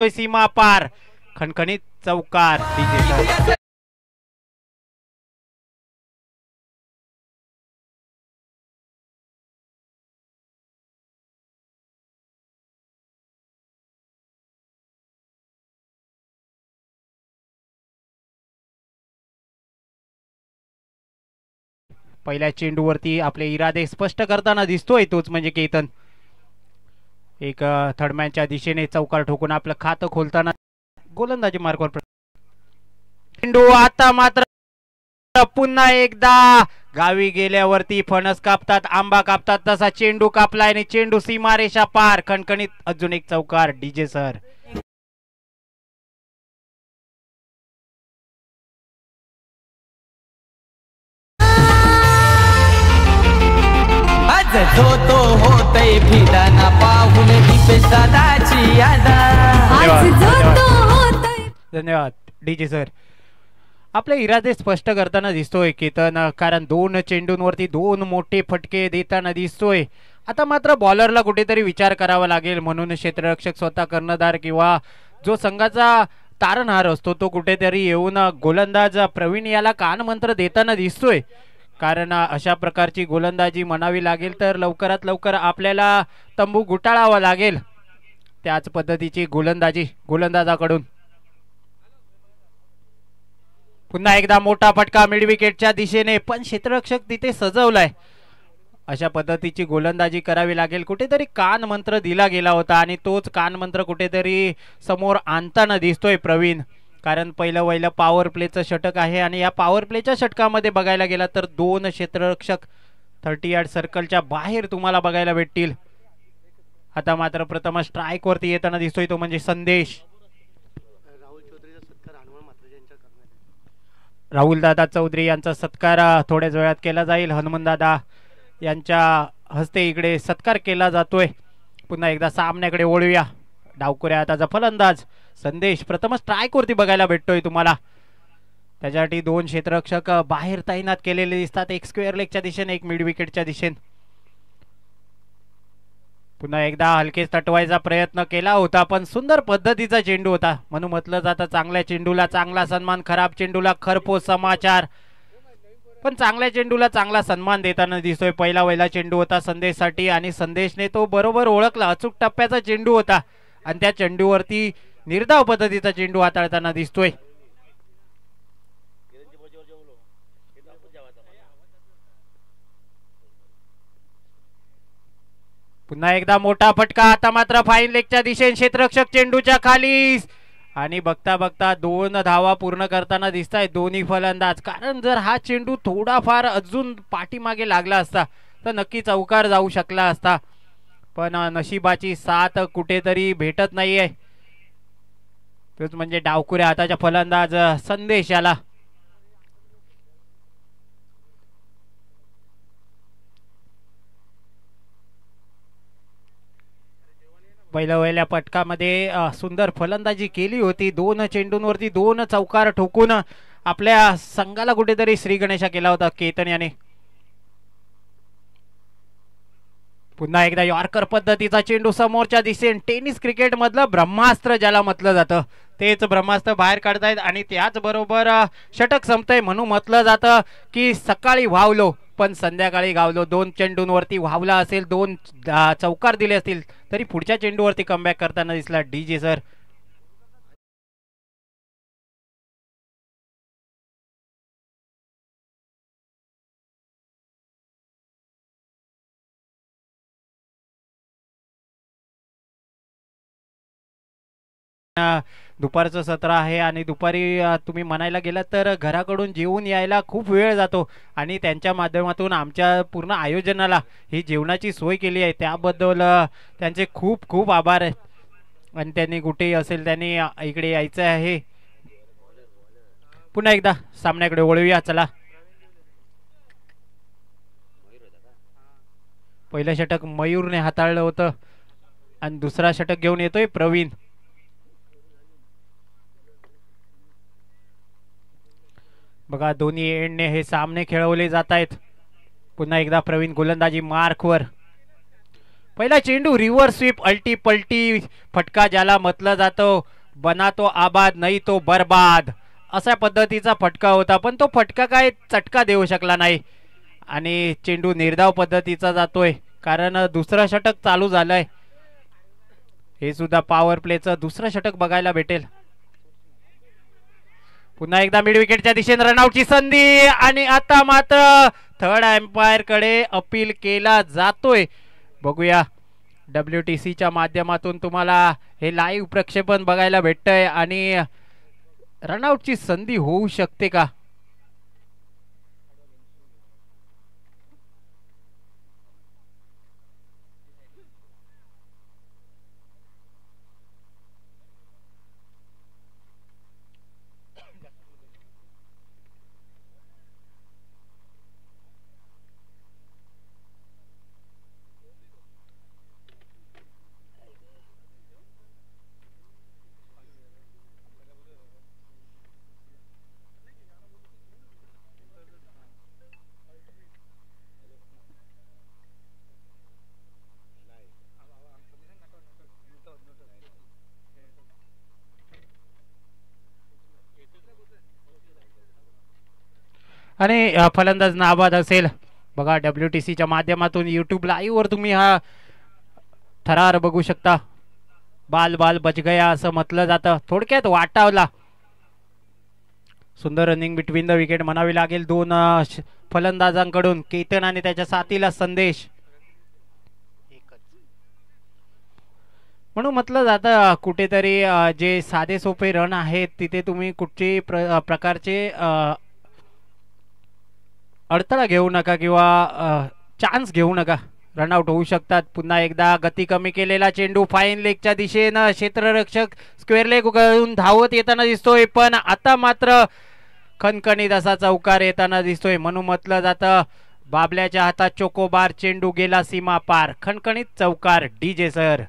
सीमा पार खणखणीत चौकार डीजे. पहिल्या चेंडूवरती आपले इरादे स्पष्ट करताना दिसतोय तोच म्हणजे केतन. एक थर्डमॅनच्या दिशेने चौकार ठोकून आपलं खातं खोलताना गोलंदाजी मार्गावर चेंडू. आता मात्र पुन्हा एकदा गावी गेल्यावरती फणस कापतात आंबा कापतात तसा चेंडू कापलाय आणि चेंडू सीमारेषा पार खणखणीत अजून एक चौकार डीजे सर. जो तो होतय फिदाना पाहून दीपेश दादाची याद. धन्यवाद डीजे सर. आपले इरादे स्पष्ट करताना दिसतोय केतन, कारण दोन चेंडूंवरती दोन मोठे फटके देताना दिसतोय. आता मात्र बॉलरला कुठेतरी विचार करावा लागेल, म्हणून क्षेत्ररक्षक स्वतः कर्णधार किंवा जो संघाचा तारणहार असतो तो कुठेतरी येऊन गोलंदाज प्रवीण याला कानमंत्र देताना दिसतोय. कारण अशा प्रकारची गोलंदाजी म्हणावी लागेल तर लवकरात लवकर आपल्याला तंबू गुटाळावा लागेल. त्याच पद्धतीची गोलंदाजी गोलंदाजाकडून. पुन्हा एकदा मोठा फटका मिड विकेटच्या दिशेने, पण क्षेत्ररक्षक तिथे सजवलाय. अशा पद्धतीची गोलंदाजी करावी लागेल. कुठेतरी कान मंत्र दिला गेला होता आणि तोच कान मंत्र कुठेतरी समोर आणताना दिसतोय प्रवीण. कारण पहिलं पॉवर प्लेचं षटक आहे आणि या पॉवर प्लेच्या षटकामध्ये बघायला गेला तर दोन क्षेत्ररक्षक 30 यार्ड सर्कलच्या बाहेर तुम्हाला बघायला भेटतील. आता मात्र प्रथम स्ट्राइक वरती येताना दिसतोय तो म्हणजे संदेश. राहुल दादा चौधरी यांचा सत्कार थोड्याच वेळात केला जाईल. हनुमान दादा यांच्या हस्ते इकडे सत्कार केला जातोय. पुन्हा एकदा सामन्याकडे वळूया. डावकुऱ्या हाताचा फलंदाज संदेश प्रथम स्ट्राइक वरती बघायला भेटतोय तुम्हाला. त्याच्यासाठी दोन क्षेत्ररक्षक बाहेर तैनात केलेले दिसतात, एक स्क्वेअर लेगच्या दिशेने एक मिड विकेटच्या दिशेने. पुन्हा एकदा हलकेच तटवायचा प्रयत्न केला होता, पण सुंदर पद्धतीचा चेंडू होता. म्हणून म्हटलं जातं चांगल्या चेंडूला चांगला सन्मान, खराब चेंडूला खरपोच समाचार. पण चांगल्या चेंडूला चांगला सन्मान देताना दिसतोय. पहिला चेंडू होता संदेशसाठी आणि संदेशने तो बरोबर ओळखला. अचूक टप्प्याचा चेंडू होता आणि त्या चेंडूवरती निर्धाव पद्धतीचा चेंडू हाताळताना दिसतोय. पुन्हा एकदा मोठा फटका. आता मात्र फाईन लेगच्या दिशेने क्षेत्ररक्षक चेंडूच्या खाली आणि बघता बघता 2 धावा पूर्ण करताना दिसत आहेत दोन्ही फलंदाज. कारण जर हा चेंडू थोडाफार अजून पाठीमागे लागला असता तर नक्की चौकार जाऊ शकला असता, पण नशिबाची साथ कुठेतरी भेटत नाहीये. तोच म्हणजे डावकुऱ्या हाताच्या फलंदाज संदेश याला. पहिल्या पटकामध्ये सुंदर फलंदाजी केली होती. 2 चेंडूंवरती 2 चौकार ठोकून आपल्या संघाला कुठेतरी श्री गणेशा केला होता केतन याने. पुन्हा एकदा यॉर्कर पद्धतीचा चेंडू समोरच्या दिशेने. टेनिस क्रिकेट मधलं ब्रह्मास्त्र ज्याला म्हटलं जातं तेच ब्रह्मास्त्र बाहेर काढतायत आणि त्याच बरोबर षटक संपतंय. म्हणून म्हटलं जातं की सकाळी वावलो पण संध्याकाळी गावलो. 2 चेंडूंवरती वावला असेल, 2 चौकार दिले असतील तरी पुढच्या चेंडूवरती कमबॅक करताना दिसला डीजे सर. दुपारचं सत्र आहे आणि दुपारी तुम्ही म्हणायला गेलात तर घराकडून जेवून यायला खूप वेळ जातो आणि त्यांच्या माध्यमातून आमच्या पूर्ण आयोजनाला ही जेवणाची सोय केली आहे त्याबद्दल त्यांचे खूप खूप आभार आहेत. आणि त्यांनी कुठेही असेल त्यांनी इकडे यायचं आहे. पुन्हा एकदा सामन्याकडे वळूया चला. पहिलं षटक मयूरने हाताळलं होतं आणि दुसरा षटक घेऊन येतोय प्रवीण. बघा दोन्ही एंडने हे सामने खेळवले जात आहेत. पुन्हा एकदा प्रवीण गोलंदाजी मार्कवर. पहिला चेंडू रिव्हर्स स्वीप अल्टी पलटी फटका ज्याला म्हटलं जातं, बना तो आबाद नाही तो बरबाद अशा पद्धतीचा फटका होता, पण तो फटका काय चटका देऊ शकला नाही आणि चेंडू निर्धाव पद्धतीचा जातोय कारण दुसरं षटक चालू झालंय. हे सुद्धा पॉवर प्लेचं दुसरं षटक बघायला भेटेल. पुन्हा एकदा मिड विकेटच्या दिशेने रनआउटची संधी आणि आता मात्र थर्ड अंपायर कडे अपील केला जातोय. बघूया WTC च्या माध्यमातून तुम्हाला हे लाईव्ह प्रक्षेपण बघायला भेटतंय आणि रनआउटची संधी होऊ शकते का. आणि फलंदाज नाबाद असेल. बघा WTC च्या माध्यमातून YouTube लाईव्ह वर तुम्ही हा थरार बघू शकता. बाल बाल बच गया असं म्हटलं जातं, थोडक्यात वाटावला. सुंदर रनिंग बिटवीन द विकेट म्हणावी लागेल दोन फलंदाजांकडून. केतन आणि त्याच्या साथीला संदेश म्हणून म्हटलं जातं कुठेतरी जे साधे सोपे रन आहेत तिथे तुम्ही कुठच्याही प्रकारचे अडथळा घेऊ नका किंवा चान्स घेऊ नका, रनआउट होऊ शकतात. पुन्हा एकदा गती कमी केलेला चेंडू फाईन लेगच्या दिशेनं क्षेत्ररक्षक स्क्वेअर लेग उघडून धावत येताना दिसतोय, पण आता मात्र खणखणीत असा चौकार येताना दिसतोय. म्हणून म्हटलं जातं बाबल्याच्या हातात चोकोबार, चेंडू गेला सीमा पार. खणखणीत चौकार DJ सर.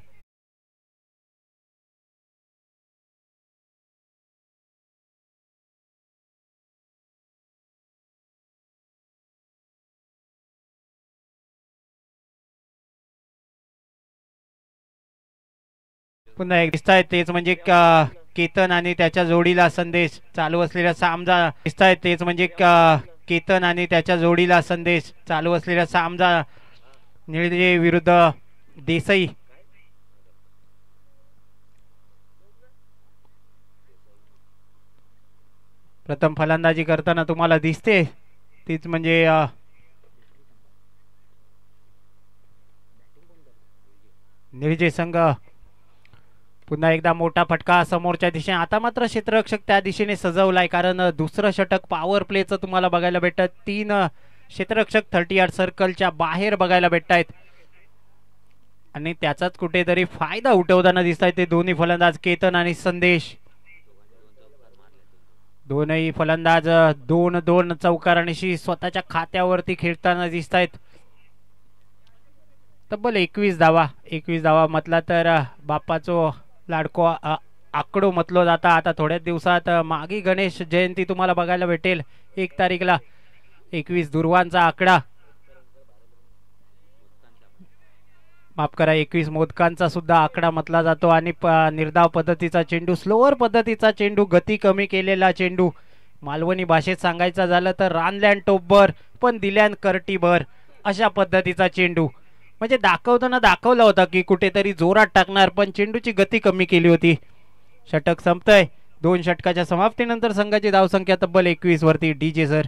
पुन्हा एक दिसतायत तेच म्हणजे केतन आणि त्याच्या जोडीला संदेश. चालू असलेला सामना दिसतायत तेच म्हणजे केतन आणि त्याच्या जोडीला संदेश. चालू असलेला सामना निळजे विरुद्ध देसाई. प्रथम फलंदाजी करताना तुम्हाला दिसते तीच म्हणजे निळजे संघ. पुन्हा एकदा मोठा फटका समोरच्या दिशेने. आता मात्र क्षेत्ररक्षक त्या दिशेने सजवलाय कारण दुसरं षटक पॉवर प्लेचं तुम्हाला बघायला भेटत. 3 क्षेत्ररक्षक 30 सर्कलच्या बाहेर बघायला भेटत आहेत आणि त्याचाच कुठेतरी फायदा उठवताना दिसत आहेत ते दोन्ही फलंदाज केतन आणि संदेश. दोनही फलंदाज 2-2 चौकारांशी स्वतःच्या खात्यावरती खेळताना दिसत आहेत. तब्बल 21 धावा. 21 धावा म्हटला तर बाप्पाचो लाडको आकडो म्हटलो जाता. आता थोड्याच दिवसात मागी गणेश जयंती तुम्हाला बघायला भेटेल 1 तारीखला. 21 दुर्वांचा आकडा, माफ करा 21 मोदकांचा सुद्धा आकडा म्हटला जातो. आणि निर्धाव पद्धतीचा चेंडू, स्लोअर पद्धतीचा चेंडू, गती कमी केलेला चेंडू. मालवणी भाषेत सांगायचं झालं तर रानल्यान टोपभर पण दिल्यान कर्टीभर अशा पद्धतीचा चेंडू. म्हणजे दाखवताना दाखवला होता की कुठेतरी जोरात टाकणार, पण चेंडूची गती कमी केली होती. षटक संपतंय. 2 षटकाच्या समाप्तीनंतर संघाची धावसंख्या तब्बल 21 वरती. DJ sir.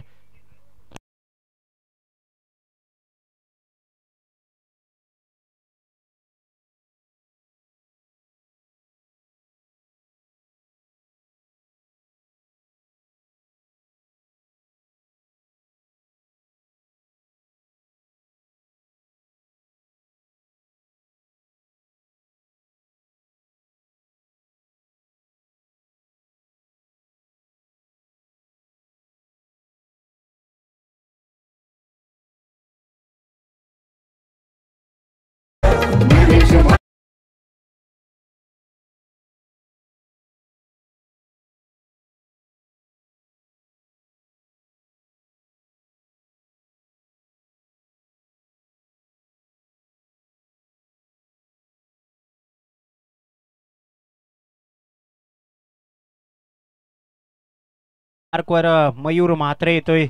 मार्कवर मयूर म्हात्रे येतोय.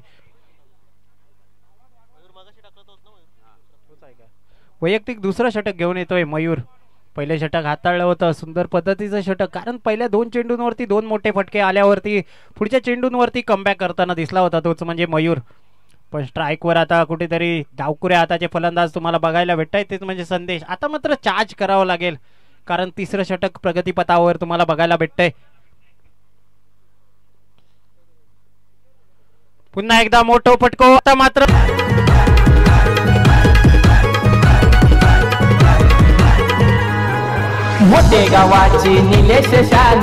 वैयक्तिक दुसरं षटक घेऊन येतोय मयूर. पहिले षटक हाताळलं होतं, सुंदर पद्धतीचं षटक, कारण पहिल्या 2 चेंडूंवरती 2 मोठे फटके आल्यावरती पुढच्या चेंडूंवरती कमबॅक करताना दिसला होता, तोच म्हणजे मयूर. पण स्ट्राईकवर आता कुठेतरी डावकुऱ्या हाताचे फलंदाज तुम्हाला बघायला भेटत आहेत, तेच म्हणजे संदेश. आता मात्र चार्ज करावं लागेल, कारण तिसरं षटक प्रगतीपथावर तुम्हाला बघायला भेटतंय. पुन्हा एकदा मोठं फटको. आता मात्र मोठे गावाची निलेश शान.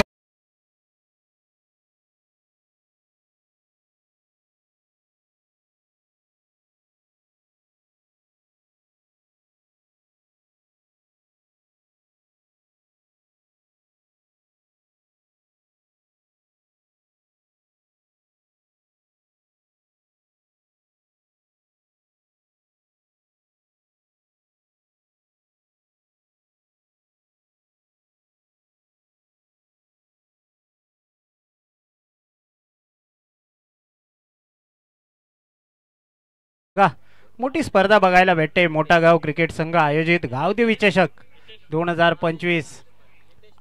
मोठी स्पर्धा बघायला भेटते. मोठा गाव क्रिकेट संघ आयोजित गावदेवी चषक 2025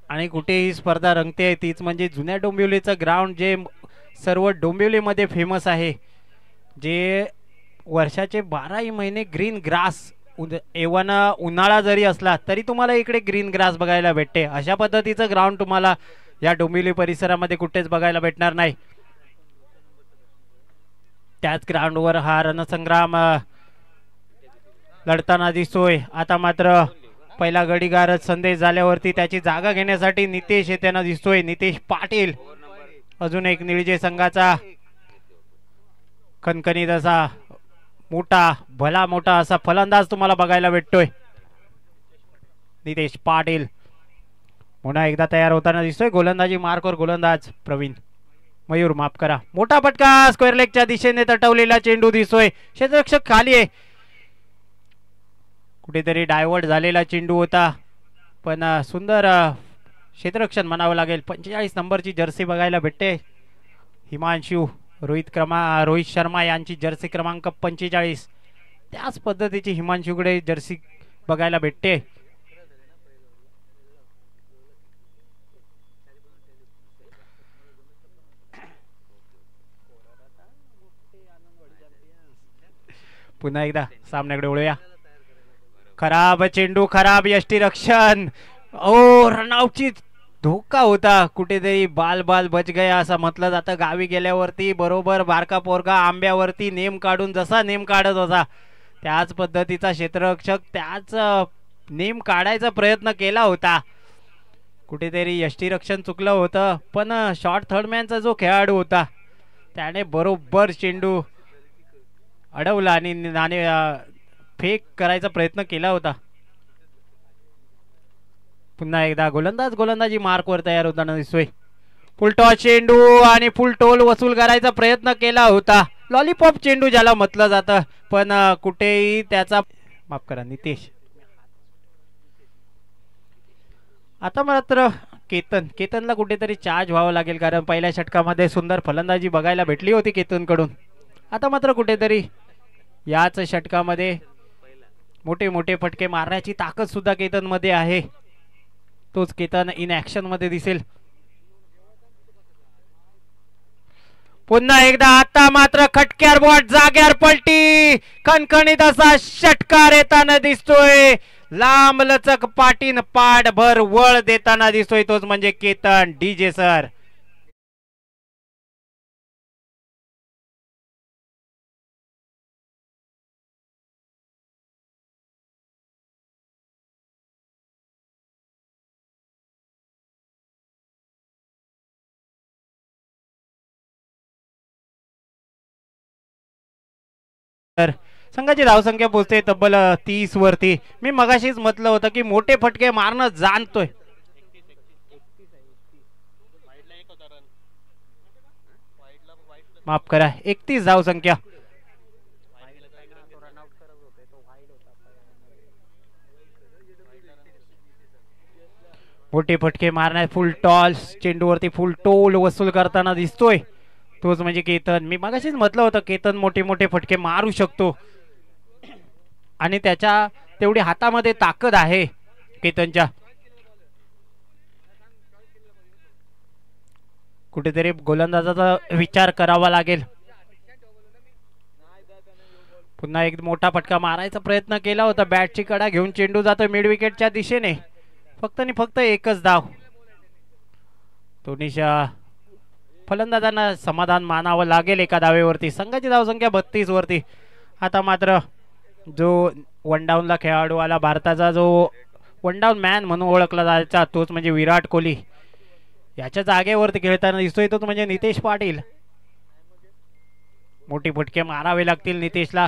आणि कुठे ही स्पर्धा रंगते तीच म्हणजे जुन्या डोंबिवलीचं ग्राउंड, जे सर्व डोंबिवलीमध्ये फेमस आहे, जे वर्षाचे 12ही महिने ग्रीन ग्रास, एव्हाना उन्हाळा जरी असला तरी तुम्हाला इकडे ग्रीन ग्रास बघायला भेटते. अशा पद्धतीचं ग्राउंड तुम्हाला या डोंबिवली परिसरामध्ये कुठेच बघायला भेटणार नाही. त्याच ग्राउंडवर हा रणसंग्राम लढताना दिसतोय. आता मात्र पहिला गडीगार संदेश झाल्यावरती त्याची जागा घेण्यासाठी नितेश येताना दिसतोय. नितेश पाटील, अजून एक निळजे संघाचा खणखणीत असा मोठा, भला मोठा असा फलंदाज तुम्हाला बघायला भेटतोय. नितेश पाटील पुन्हा एकदा तयार होताना दिसतोय. गोलंदाजी मार्कवर गोलंदाज प्रवीण मयूर, माफ करा. मोठा फटका स्क्वेअर लेगच्या दिशेने तटवलेला चेंडू दिसतोय. क्षेत्ररक्षक खाली आहे. कुठेतरी डायव्हर्ट झालेला चेंडू होता, पण सुंदर क्षेत्ररक्षण म्हणावं लागेल. 45 नंबरची जर्सी बघायला भेटते. हिमांशू रोहित शर्मा यांची जर्सी क्रमांक 45, त्याच पद्धतीची हिमांशूकडे जर्सी बघायला भेटते. पुन्हा एकदा सामन्याकडे वळूया. खराब चेंडू, खराब यष्टीरक्षण. ओ, रनआउटची धोका होता. कुठेतरी बाल बाल बच गया असं म्हटलं जातं. गावी गेल्यावरती बरोबर बारका पोरगा आंब्यावरती नेम काढून जसा नेम काढत होता, त्याच पद्धतीचा क्षेत्ररक्षक त्याच नेम काढायचा प्रयत्न केला होता. कुठेतरी यष्टीरक्षण चुकलं होतं, पण शॉर्ट थर्डमॅनचा जो खेळाडू होता त्याने बरोबर चेंडू अडवला आणि नाणे फेक करायचा प्रयत्न केला होता. पुन्हा एकदा गोलंदाजी मार्कवर तयार होताना दिसतोय. फुलटॉस चेंडू आणि फुल टोल वसूल करायचा प्रयत्न केला होता. लॉलीपॉप चेंडू ज्याला म्हटलं जातं, पण कुठेही त्याचा, माफ करा नितेश. आता मात्र केतनला कुठेतरी चार्ज व्हावं लागेल, कारण पहिल्या षटकामध्ये सुंदर फलंदाजी बघायला भेटली होती केतनकडून. आता मात्र कुठेतरी याच षटकामध्ये मोठे मोठे फटके मारण्याची ताकद सुद्धा केतनमध्ये आहे. तोच केतन इन ऍक्शन मध्ये दिसेल. पुन्हा एकदा आता मात्र खटक्यार बॉट, जाग्यावर पलटी, खणखणीत असा षटकार येताना दिसतोय. लांब लचक पाठीन पाठभर वळ देताना दिसतोय, तोच म्हणजे केतन. डीजे सर, संघाची धावसंख्या पोहोचते तब्बल 30 वरती. मी मगाशीच म्हटलं होतं की मोठे फटके मारणं जाणतोय. माफ करा, 31 धावसंख्या. मोठे फटके मारण्यात फुल टॉस चेंडूवरती फुल टोल वसूल करताना दिसतोय. तोच म्हणजे केतन. मी मगाशीच म्हटलं होतं केतन मोठे मोठे फटके मारू शकतो आणि त्याच्या तेवढी हातामध्ये ताकद आहे केतनच्या. कुठेतरी गोलंदाजाचा विचार करावा लागेल. पुन्हा एक मोठा फटका मारायचा प्रयत्न केला होता. बॅटची कडा घेऊन चेंडू जातो मिड विकेटच्या दिशेने. फक्त आणि फक्त एकच धाव. दोन्हीच्या फलंदाजांना समाधान मानावं लागेल एका धावेवरती. संघाची धावसंख्या 32 वरती. आता मात्र जो वन डाऊनला खेळाडू आला भारताचा, जो वन डाऊन मॅन म्हणून ओळखला जायचा, तोच म्हणजे विराट कोहली. याच्या जागेवरती खेळताना दिसतोय तो म्हणजे नितेश पाटील. मोठी फटके मारावे लागतील नितेशला.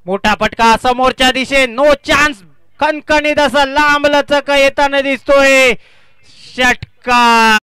मोठा फटका समोरच्या दिशे, नो चान्स. कणकणीत असा लांब लचक येताना दिसतोय. षटकार.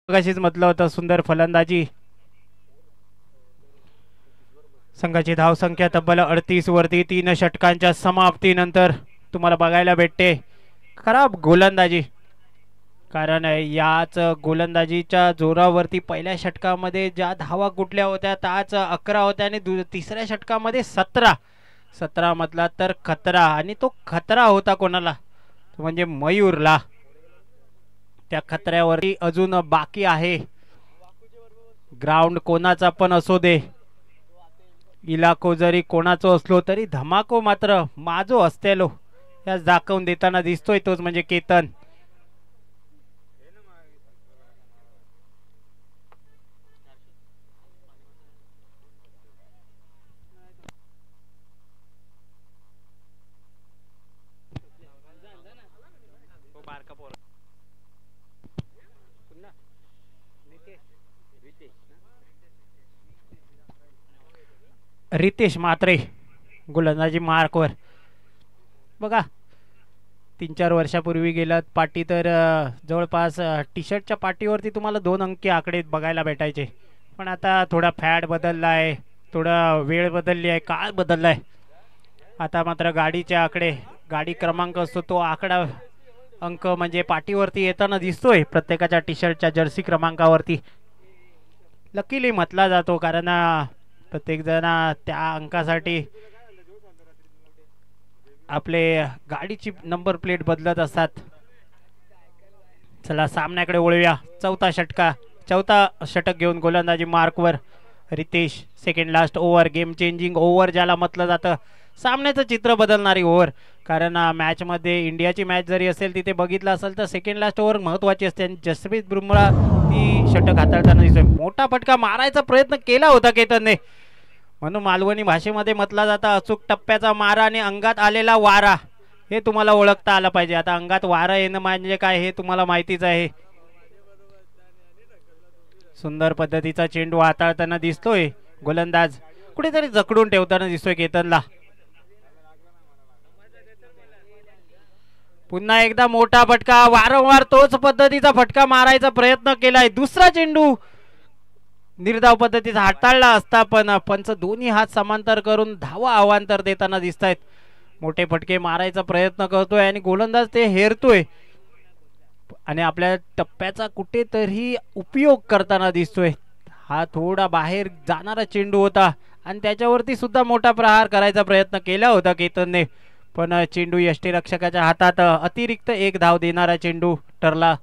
मगाशीच म्हटलं होतं सुंदर फलंदाजी. संघाची धावसंख्या तब्बल 38 वरती. 3 षटकांच्या समाप्तीनंतर तुम्हाला बघायला भेटते खराब गोलंदाजी. कारण याच गोलंदाजीच्या जोरावरती पहिल्या षटकामध्ये ज्या धावा कुठल्या होत्या त्याच 11 होत्या आणि तिसऱ्या षटकामध्ये 17 मधला तर खतरा. आणि तो खतरा होता कोणाला? म्हणजे मयूरला. त्या खतऱ्यावरती अजून बाकी आहे. ग्राउंड कोणाचा पण असो दे, इलाको जरी कोणाचो असलो तरी धमाको मात्र माझो असतेलो या दाखवून देताना दिसतोय. तोच म्हणजे केतन. रितेश मात्रे गोलंदाजी मार्कवर. बघा 3-4 वर्षापूर्वी गेलात पाटी तर जवळपास टी शर्टच्या पाटीवरती तुम्हाला 2 अंकी आकडे बघायला भेटायचे. पण आता थोडा फॅड बदलला आहे, थोडा वेळ बदलली आहे, काळ बदलला आहे. आता मात्र गाडीचे आकडे, गाडी क्रमांक असतो तो आकडा अंक म्हणजे पाटीवरती येताना दिसतोय प्रत्येकाच्या टी शर्टच्या जर्सी क्रमांकावरती. लकीली म्हटला जातो कारण प्रत्येक जण त्या अंकासाठी आपले गाडीची नंबर प्लेट बदलत असतात. चला सामन्याकडे वळूया. चौथा षटक घेऊन गोलंदाजी मार्कवर Ritesh. Second last over, game changing over ज्याला म्हटलं जातं. सामन्याचं चित्र बदलणारी ओव्हर. कारण मॅचमध्ये इंडियाची मॅच जरी असेल तिथे बघितलं असेल तर सेकंड लास्ट ओव्हर महत्त्वाची असते आणि जसप्रीत बुमराह ती षटक हाताळताना दिसतोय. मोठा फटका मारायचा प्रयत्न केला होता केतनने. म्हणून मालवणी भाषेमध्ये म्हटलं जातं अचूक टप्प्याचा मारा आणि अंगात आलेला वारा. हे तुम्हाला ओळखता आलं पाहिजे. आता अंगात वारा येणं म्हणजे काय हे तुम्हाला माहितीच आहे. सुंदर पद्धतीचा चेंडू हाताळताना दिसतोय गोलंदाज. कुठेतरी जखडून ठेवताना दिसतोय केतनला. पुन्हा एकदा मोठा फटका. वारंवार तोच पद्धतीचा फटका मारायचा प्रयत्न केलाय. दुसरा चेंडू निर्धाव पद्धतीचा हाताळला असता पण पंच दोन्ही हात समांतर करून धावा अवांतर देताना दिसत आहेत. मोठे फटके मारायचा प्रयत्न करतोय आणि गोलंदाज ते हेरतोय आणि आपल्या टप्प्याचा कुठेतरी उपयोग करताना दिसतोय. हा थोडा बाहेर जाणारा चेंडू होता आणि त्याच्यावरती सुद्धा मोठा प्रहार करायचा प्रयत्न केला होता केतनने. पण चेंडू यष्टीरक्षकाच्या हातात अतिरिक्त 1 धाव देणारा चेंडू ठरला.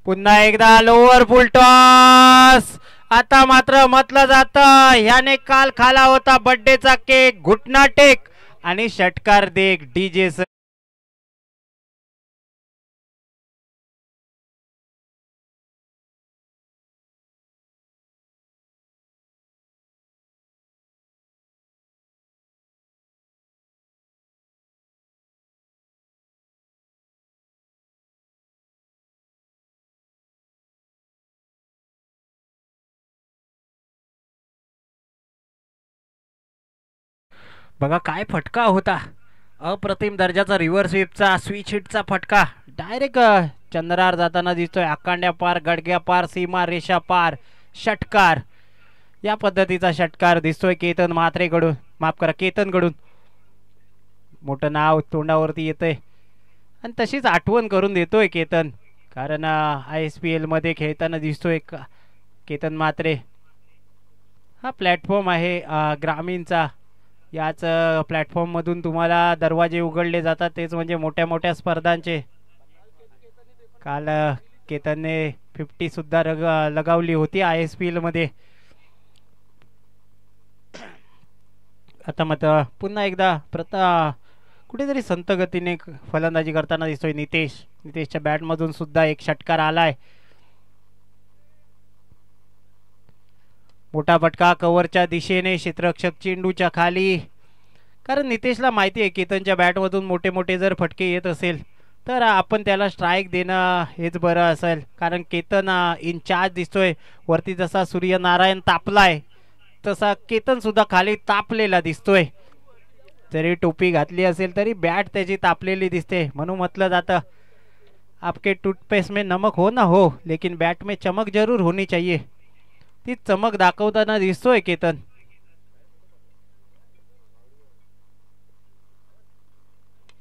पुन्हा एकदा लोअर फुल टॉस. आता मात्र म्हटलं जातं ह्याने काल खाला होता बर्थडेचा केक, घुटना टेक आणि षटकार देख डीजे बघा काय फटका होता. अप्रतिम दर्जाचा रिव्हर्स स्वीपचा स्विच हिटचा फटका. डायरेक्ट चंद्रार जाताना दिसतोय. आकांड्या पार, गडग्या पार, सीमा रेषा पार, षटकार. या पद्धतीचा षटकार दिसतोय केतन म्हात्रेकडून, माफ करा केतनकडून. मोठं नाव तोंडावरती येतंय आणि तशीच आठवण करून देतोय केतन. कारण ISPL मध्ये खेळताना दिसतोय केतन म्हात्रे. हा प्लॅटफॉर्म आहे ग्रामीणचा. याच प्लॅटफॉर्ममधून तुम्हाला दरवाजे उघडले जातात, तेच म्हणजे मोठ्या मोठ्या स्पर्धांचे. काल केतनने 50 सुद्धा लगावली होती ISPL मध्ये. आता मात्र पुन्हा एकदा कुठेतरी संत गतीने फलंदाजी करताना दिसतोय नितेशच्या बॅटमधून सुद्धा एक षटकार आलाय. मोठा फटका कव्हरच्या दिशेने, क्षेत्ररक्षक चेंडूच्या खाली. कारण नितेशला माहिती आहे केतनच्या बॅटमधून मोठे मोठे जर फटके येत असेल तर आपण त्याला स्ट्राईक देणं हेच बरं असेल. कारण केतन इन चार्ज दिसतोय. वरती जसा सूर्यनारायण तापलाय तसा केतन सुद्धा खाली तापलेला दिसतोय. जरी टोपी घातली असेल तरी बॅट त्याची तापलेली दिसते. म्हणून म्हटलं जातं आपके टूथपेस्ट में नमक हो ना हो, लेकिन बैट में चमक जरूर होनी चाहिए. ती चमक दाखवताना दिसतोय केतन.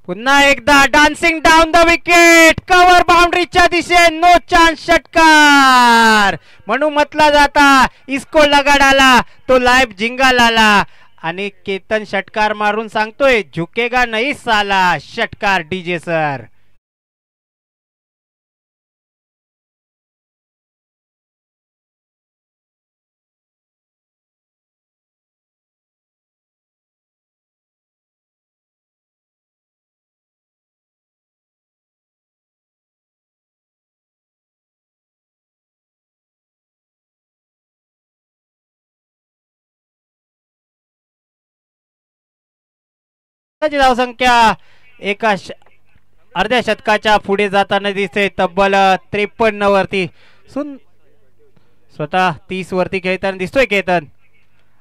पुन्हा एकदा dancing down the wicket, cover बाउंड्रीच्या दिशे, नो चान्स, षटकार. म्हणून म्हटला जाता इसको लगा डाला तो लाइव झिंगा लाला. आणि केतन षटकार मारून सांगतोय झुकेगा नाही साला. षटकार डीजे सर. धावसंख्या एका अर्ध्या शतकाच्या पुढे जाताना दिसते. तब्बल 53 वरती. स्वतः 30 वरती खेळताना दिसतोय केतन.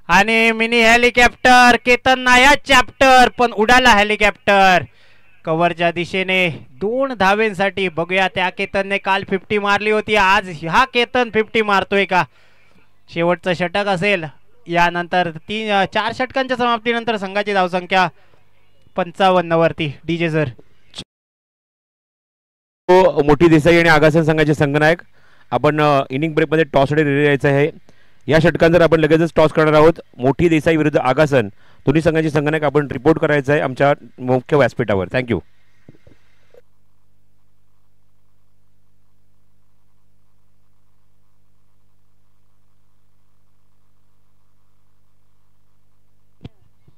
आणि मिनी हेलिकॉप्टर केतन नाया चॅप्टर पण उडाला हेलिकॉप्टर कव्हरच्या दिशेने 2 धावेंसाठी. बघूया त्या केतनने काल 50 मारली होती, आज हा केतन 50 मारतोय का. शेवटचं षटक असेल यानंतर 4 षटकांच्या समाप्तीनंतर संघाची धावसंख्या 55 वरती. DJ sir. मोठी देसाई आणि आगासन संघाचे संघनायक. आपण इनिंग ब्रेकमध्ये टॉससाठी रेडी यायचं आहे. या षटकांनंतर आपण लगेचच टॉस करणार आहोत. मोठी देसाई विरुद्ध आगासन दोन्ही संघाचे संघनायक आपण रिपोर्ट करायचं आहे आमच्या मुख्य व्यासपीठावर. थँक्यू.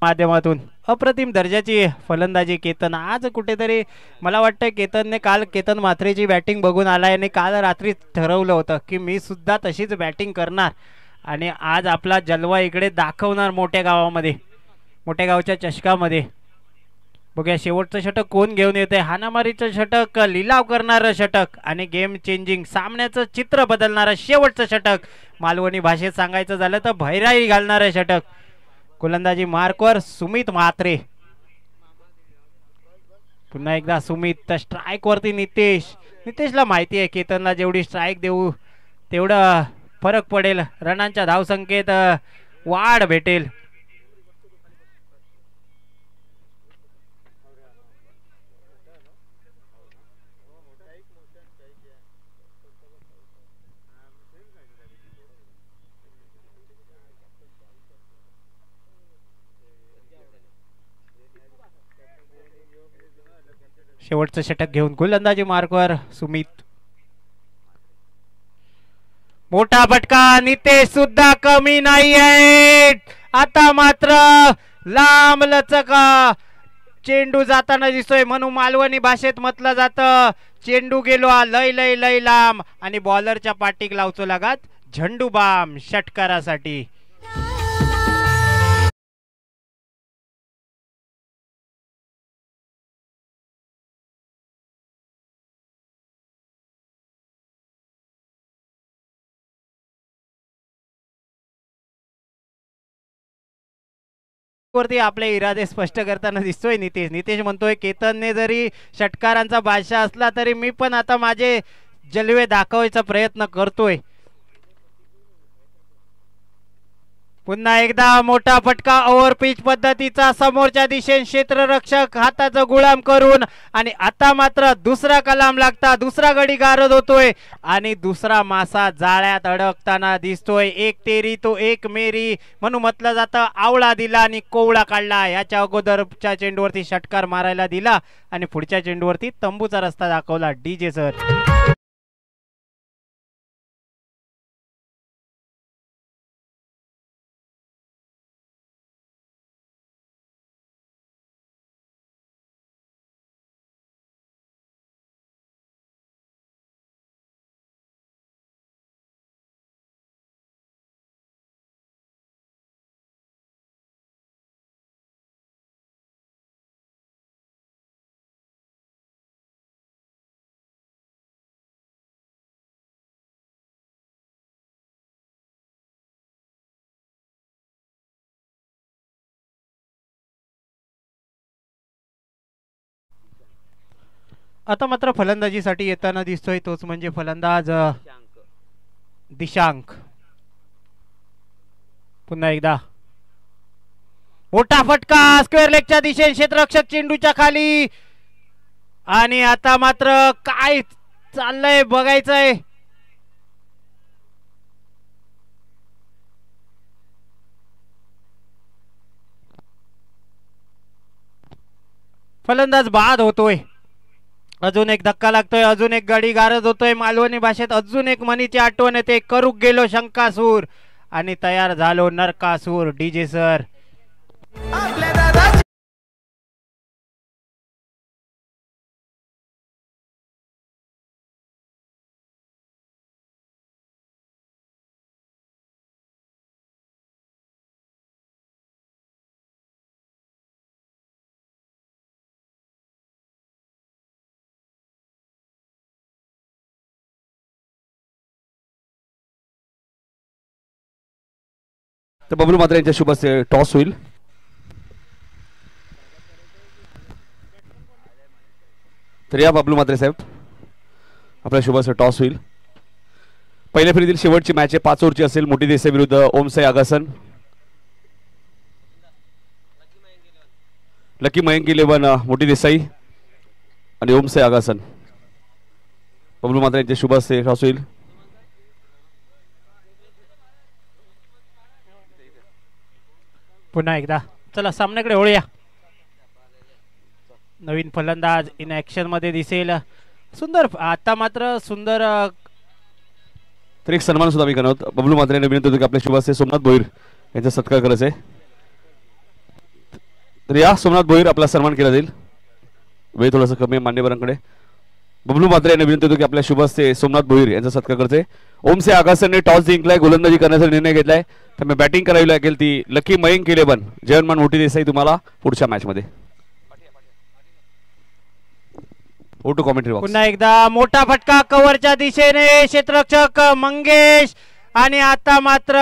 माध्यमातून अप्रतिम दर्जाची फलंदाजी केतन. आज कुठेतरी मला वाटतं केतनने काल केतन म्हात्रेची बॅटिंग बघून आलाय आणि काल रात्री ठरवलं होतं की मी सुद्धा तशीच बॅटिंग करणार आणि आज आपला जलवा इकडे दाखवणार मोठ्या गावामध्ये, मोठ्या गावच्या चषकामध्ये. बघूया शेवटचं षटक कोण घेऊन येते. हाणामारीचं षटक, लिलाव करणारं षटक आणि गेम चेंजिंग सामन्याचं चित्र बदलणारं शेवटचं षटक. मालवणी भाषेत सांगायचं झालं तर भैराई घालणारं षटक. गोलंदाजी मार्कवर सुमित म्हात्रे. पुन्हा एकदा सुमित. तर स्ट्राईक वरती नितेशला माहिती आहे केतनला जेवढी स्ट्राईक देऊ तेवढं फरक पडेल, रनांच्या धावसंख्येत वाढ भेटेल. शेवटचं षटक घेऊन गोलंदाजी मार्कवर सुमित. मोठा फटका. नितेश सुद्धा कमी नाही आहे. आता मात्र लांब लचका चेंडू जाताना दिसतोय. म्हणून मालवणी भाषेत म्हटलं जातं चेंडू गेलो लय लय लय लांब आणि बॉलरच्या पाठीक लावचो लागत झंडू बाम षटकारासाठी. वरती आपले इरादे स्पष्ट करताना दिसतोय नितेश. नितेश म्हणतोय केतनने जरी षटकारांचा बादशाह असला तरी मी पण आता माझे जलवे दाखवायचा प्रयत्न करतोय. पुन्हा एकदा मोठा फटका ओव्हर पिच पद्धतीचा समोरच्या दिशेने क्षेत्ररक्षक हाताचा गुलाम करून आणि आता मात्र दुसरा कलाम लागता दुसरा गडी गारद होतोय आणि दुसरा मासा जाळ्यात अडकताना दिसतोय. एक तेरी तो एक मेरी म्हणून म्हटलं जातं. आवळा दिला आणि कोवळा काढला. याच्या अगोदरच्या चेंडूवरती षटकार मारायला दिला आणि पुढच्या चेंडूवरती तंबूचा रस्ता दाखवला डीजे सर. आता मात्र फलंदाजीसाठी येताना दिसतोय तोच म्हणजे फलंदाज दिशांक. पुन्हा एकदा मोठा फटका स्क्वेअर लेगच्या दिशेने क्षेत्ररक्षक चेंडूच्या खाली आणि आता मात्र काय चाललंय बघायचंय. फलंदाज बाद होतोय. अजून एक धक्का लागतोय. अजून एक गडी गारद होतोय. मालवणी भाषेत अजून एक मनीची आठवण येते. करूक गेलो शंकासूर आणि तयार झालो नरकासूर डीजे सर. तर बबलू मात्रे यांच्या शुभ हस्ते टॉस होईल. तर या बबलू मात्रे साहेब आपल्या शुभ हस्ते टॉस होईल. पहिल्या फेरीतील शेवटची मॅच 5 ओव्हरची असेल. मोठी देसाई विरुद्ध ओमसाई आगासन. लकी मयंक 11 मोठी देसाई आणि ओमसाई आगासन. बबलू मात्रे यांच्या शुभ हस्ते टॉस होईल. पुन्हा एकदा चला सामन्याकडे वळूया. नवीन फलंदाज इन ऍक्शन मध्ये दिसेल. सुंदर आता मात्र सुंदर. तर एक सन्मान सुद्धा आम्ही करणार. बबलू मात्रे यांनी विनंती होती की आपल्या शुभ हस्ते सोमनाथ भोईर यांचा सत्कार करायचा आहे. तर या सोमनाथ भोईर आपला सन्मान केला जाईल. वेळ थोडासा कमी आहे मान्यवरांकडे. बबलू मात्रे यांनी विनंती होती की आपल्या शुभ हस्ते सोमनाथ भोईर यांचा सत्कार करायचा आहे. ओमसे आगासनने टॉस जिंकलाय. गोलंदाजी करण्याचा निर्णय घेतलाय. त्यामुळे बॅटिंग करावी लागेल ती लकी मयंक 11 जयनमान मोठी देसाई तुम्हाला पुढच्या मॅच मध्ये. ओटू कॉमेंट्री बॉक्स. पुन्हा एकदा मोठा फटका कव्हरच्या दिशेने क्षेत्ररक्षक मंगेश आणि आता मात्र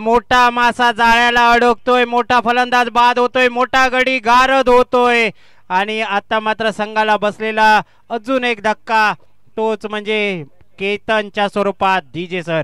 मोठा मासा जाळ्याला अडकतोय. मोठा फलंदाज बाद होतोय. मोठा गडी गारद होतोय आणि आता मात्र संघाला बसलेला अजून एक धक्का तोच म्हणजे केतनच्या स्वरूपात डीजे सर.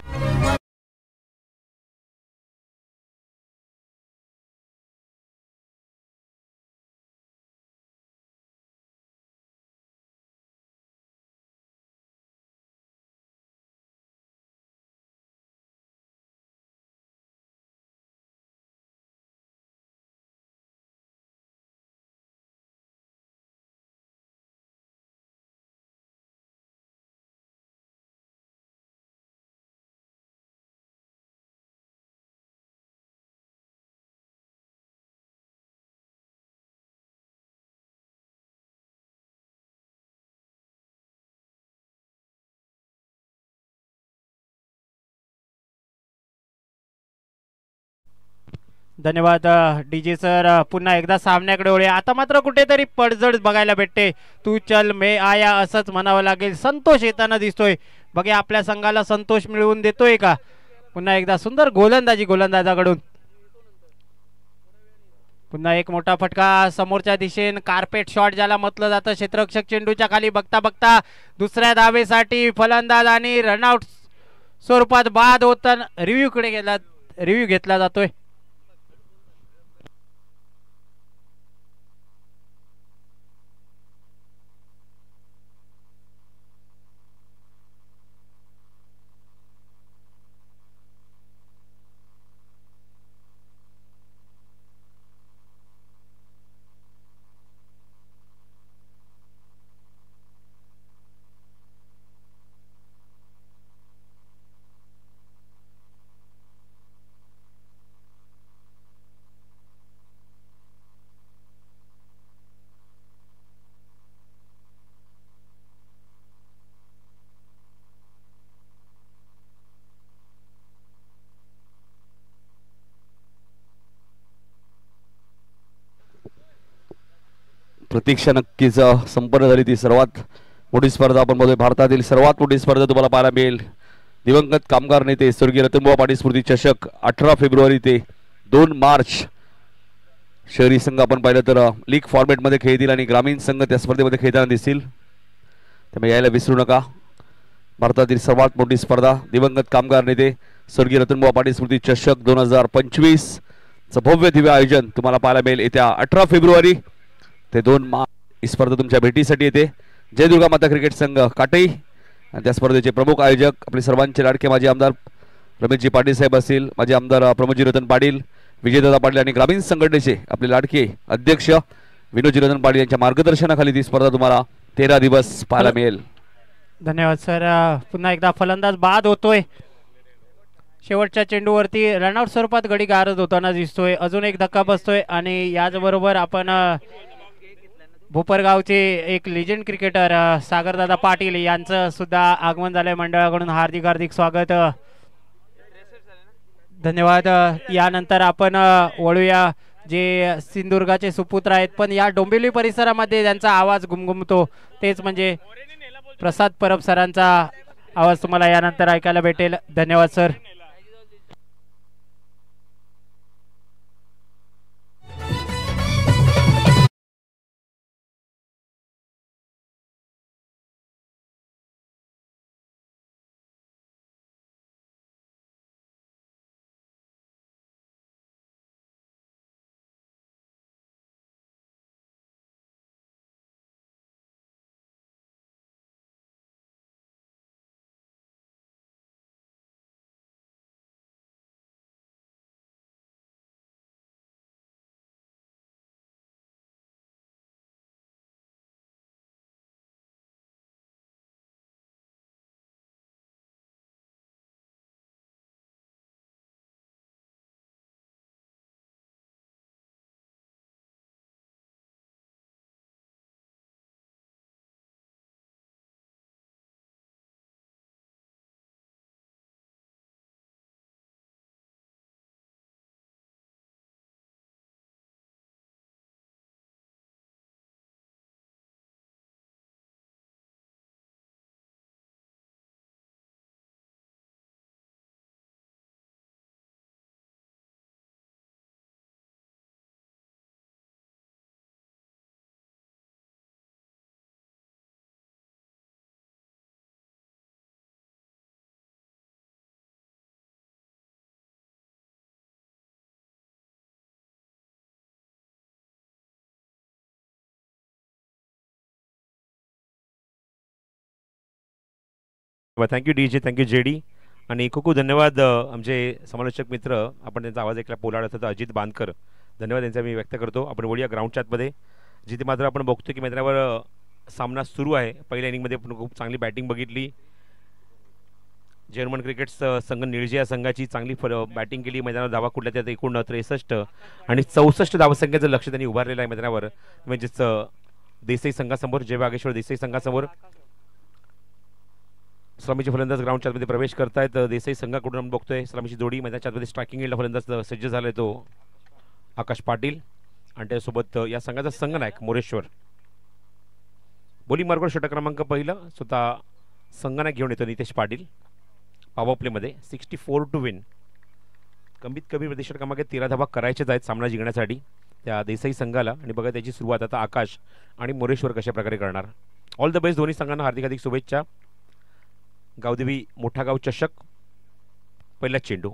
धन्यवाद डीजे सर. पुन्हा एकदा सामन्याकडे वळूया. आता मात्र कुठेतरी पडझड बघायला भेटते. तू चल मे आया असंच म्हणावं लागेल. संतोष येताना दिसतोय. बघा आपल्या संघाला संतोष मिळवून देतोय का. पुन्हा एकदा सुंदर गोलंदाजी गोलंदाजाकडून. पुन्हा एक मोठा फटका समोरच्या दिशेन कार्पेट शॉट ज्याला म्हटलं जातं. क्षेत्ररक्षक चेंडूच्या खाली बघता बघता दुसऱ्या धावेसाठी फलंदाज आणि रनआउट स्वरूपात बाद होताना रिव्ह्यू घेतला जातोय. प्रतीक्षा नक्कीच संपन्न झाली. ती सर्वात मोठी स्पर्धा आपण बघतोय. भारतातील सर्वात मोठी स्पर्धा तुम्हाला पाहायला मिळेल. दिवंगत कामगार नेते स्वर्गीय रतनबुवा पाटील स्मृती चषक 18 फेब्रुवारी ते 2 मार्च. शहरी संघ आपण पाहिलं तर लीग फॉर्मॅटमध्ये खेळतील आणि ग्रामीण संघ त्या स्पर्धेमध्ये खेळताना दिसतील. त्यामुळे यायला विसरू नका. भारतातील सर्वात मोठी स्पर्धा दिवंगत कामगार नेते स्वर्गीय रतनबुवा पाटील स्मृती चषक 2025 चं भव्य दिव्य आयोजन तुम्हाला पाहायला मिळेल येत्या 18 फेब्रुवारी ते 2 मार्च. ही स्पर्धा तुमच्या भेटीसाठी येते. जय दुर्गा माता क्रिकेट संघ काटई आणि त्या स्पर्धेचे प्रमुख आयोजक आपले सर्वांचे लाडके माजी आमदार रमेशजी पाटील साहेब असतील, माजी आमदार प्रमोदजी रतन पाटील, विजयदादा पाटील आणि ग्रामीण संघटनेचे आपले लाडके अध्यक्ष विनोदजी रतन पाटील यांच्या मार्गदर्शनाखाली ती स्पर्धा तुम्हाला 13 दिवस पाहायला मिळेल. धन्यवाद सर. पुन्हा एकदा फलंदाज बाद होतोय. शेवटच्या चेंडूवरती रनआउट स्वरूपात गडी गारद होताना दिसतोय. अजून एक धक्का बसतोय आणि याचबरोबर आपण भोपरगावचे एक लेजंड क्रिकेटर सागरदादा पाटील यांचं सुद्धा आगमन झालंय. मंडळाकडून हार्दिक हार्दिक स्वागत. धन्यवाद. यानंतर आपण वळूया जे सिंधुदुर्गाचे सुपुत्र आहेत पण या डोंबिवली परिसरामध्ये ज्यांचा आवाज घुमघुमतो तेच म्हणजे प्रसाद परब सरांचा आवाज तुम्हाला यानंतर ऐकायला भेटेल. धन्यवाद sir. Thank you DJ, thank you JD आणि खूप खूप धन्यवाद आमचे समालोचक मित्र. आपण त्यांचा आवाज ऐकला पोलाड होता अजित बांधकर. धन्यवाद त्यांचा मी व्यक्त करतो. आपण बोलूया ग्राउंड चॅटमध्ये जिथे मात्र आपण बघतो की मैदानावर सामना सुरू आहे. पहिल्या इनिंगमध्ये आपण खूप चांगली बॅटिंग बघितली. जर्मन क्रिकेट संघ निळजे या संघाची चांगली बॅटिंग केली. मैदानावर धावा कुठल्या त्यात एकूण 63 आणि 64 धावसंख्येचं लक्ष त्यांनी उभारलेलं आहे मैदानावर. म्हणजेच देसाई संघासमोर जय वागेश्वर देसाई संघासमोर सलामीचे फलंदाज ग्राउंड चॅटमध्ये प्रवेश करतायत. देसाई संघाकडून आपण बघतोय सलामीची जोडी मैदान चॅटमध्ये स्ट्रायकिंग एंडला फलंदाज सज्ज झालाय तो आकाश पाटील आणि त्यासोबत या संघाचा संघनायक मोरेश्वर. बॉलिंग मार्गावर षटक क्रमांक पहिला स्वतः संघनायक घेऊन येतो नितेश पाटील. पॉवर प्लेमध्ये 64 टू विन. कमीत कमी प्रतिशत क्रमांक 13 धावा करायच्याच आहेत सामना जिंकण्यासाठी. त्या देसाई संघाला. आणि बघा त्याची सुरुवात आता आकाश आणि मोरेश्वर कशा प्रकारे करणार. ऑल द बेस्ट दोन्ही संघांना हार्दिक हार्दिक शुभेच्छा. गावदेवी मोठा गाव चषक. पहिला चेंडू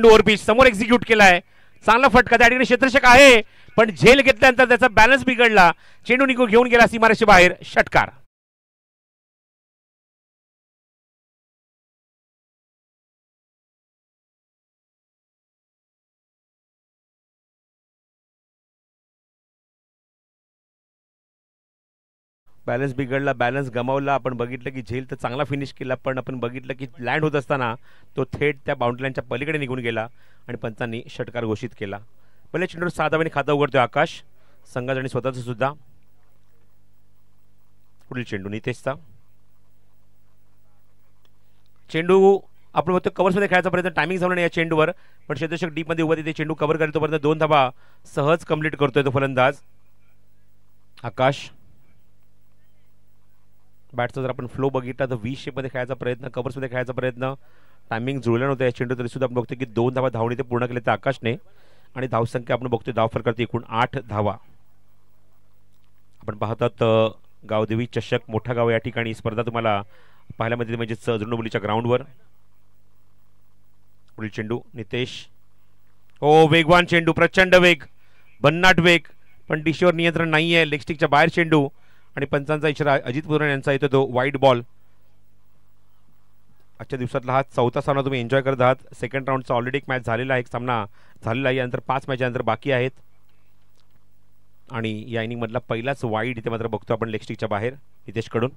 ओव्हर पिच समोर एक्झिक्यूट केलाय. चांगला फटका त्या ठिकाणी क्षेत्ररक्षक आहे पण झेल घेतल्यानंतर त्याचा बॅलन्स बिघडला. चेंडू निघून घेऊन गेला सीमारेषे बाहेर. षटकार. बॅलन्स बिघडला, बॅलन्स गमावला. आपण बघितलं की झेल तर चांगला फिनिश केला पण आपण बघितलं की लँड होत असताना तो थेट त्या बाउंड्री लाईनच्या पलीकडे निघून गेला आणि पंचांनी षटकार घोषित केला. पहिल्या चेंडूवर 6 धावांनी खातं उघडतोय आकाश संघात आणि स्वतःच सुद्धा. पुढील चेंडू नितेशचा. चेंडू आपण बघतो कव्हर्समध्ये खेळायचा प्रयत्न, टायमिंग झाला नाही या चेंडूवर पण क्षेत्ररक्षक डीप मध्ये उभा तिथे चेंडू कव्हर करतो पर्यंत 2 धावा सहज कंप्लीट करतोय तो फलंदाज आकाश. बॅटचा जर आपण फ्लो बघितला तर 20 शेपमध्ये खेळायचा प्रयत्न, कव्हर्समध्ये खेळायचा प्रयत्न, टायमिंग जुळलं नव्हतं या चेंडू तरी सुद्धा आपण बघतो की 2 धावा धावणी ते पूर्ण केले त्या आकाशने. आणि धावसंख्या आपण बघतोय धावफरकात एकूण 8 धावा. आपण पाहतात गावदेवी चषक मोठा गाव या ठिकाणी स्पर्धा तुम्हाला पाहायला मिळते म्हणजेच जुनोबलीच्या ग्राउंडवर. पुढील चेंडू नितेश. ओ वेगवान चेंडू, प्रचंड वेग, भन्नाट वेग पण डिशवर नियंत्रण नाहीये. लेगस्टिकच्या बाहेर चेंडू आणि पंचांचा इशारा अजित पुराण यांचा येतो तो वाईट बॉल. आजच्या दिवसातला हा 4था सामना तुम्ही एन्जॉय करत आहात. सेकंड राऊंडचा ऑलरेडी एक मॅच झालेला आहे, एक सामना झालेला आहे. यानंतर 5 मॅच यानंतर बाकी आहेत आणि या इनिंगमधला पहिलाच वाईड इथे मात्र बघतो आपण लेगस्टिकच्या बाहेर नितेशकडून.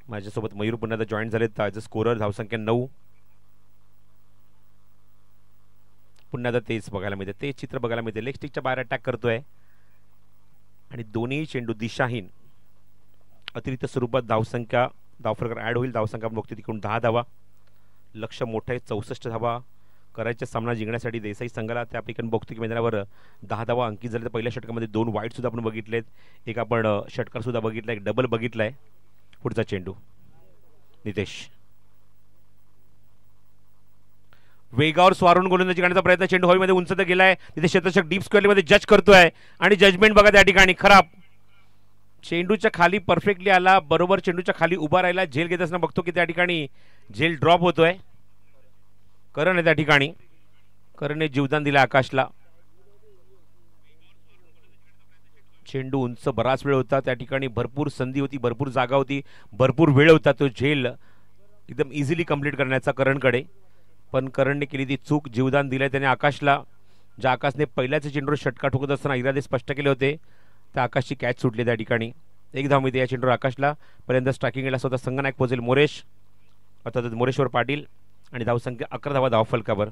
माझ्यासोबत मयूर पुन्हा जॉईन झालेत ॲज अ स्कोरर. धावसंख्या 9. पुन्हा तेच बघायला मिळते, तेच चित्र बघायला मिळते. लेगस्टिकच्या बाहेर अटॅक करतोय आणि दोन्ही चेंडू दिशाहीन. अतिरिक्त स्वरूपात धावसंख्या धावफरकार ॲड होईल. धावसंख्या आपण बघतो तिकडून 10 धावा. लक्ष मोठं आहे, 64 धावा करायचा सामना जिंकण्यासाठी देसाई संघाला. त्यापैकी आपण बघतो की मैदानावर 10 धावा अंकित झाले. तर पहिल्या षटकामध्ये 2 वाईट सुद्धा आपण बघितलेत, एक आपण षटकार सुद्धा बघितला, एक डबल बघितलाय. पुढचा चेंडू नितेश वेगावर स्वारून गोलंदाजी करण्याचा प्रयत्न. चेंडू हवेमध्ये उंच तर गेलाय, तिथे क्षेत्ररक्षक डीप स्क्वेअरमध्ये जज करतोय आणि जजमेंट बघा त्या ठिकाणी खराब. चेंडूच्या खाली परफेक्टली आला, बरोबर चेंडूच्या खाली उभा राहिला. झेल घेत असताना बघतो की त्या ठिकाणी झेल ड्रॉप होतोय. करण आहे त्या ठिकाणी, करणने जीवदान दिलं आकाशला. चेंडू उंच बराच वेळ होता, त्या ठिकाणी भरपूर संधी होती, भरपूर जागा होती, भरपूर वेळ होता. तो झेल एकदम इझिली कंप्लीट करण्याचा करणकडे, पण करणने केली ती चूक. जीवदान दिलंय त्याने आकाशला. ज्या आकाशने पहिल्याच चेंडूवर षटकार ठोकत असताना इरादे स्पष्ट केले होते त्या आकाशची कॅच सुटली त्या ठिकाणी. 1 धाव मिळते या चेंडूवर आकाशला. पर्यंत स्ट्रायकिंगला स्वतः संघनायक पोहोचेल मोरेश, अर्थात मोरेश्वर पाटील. आणि धावसंख्या 11 धावा धावफलकावर.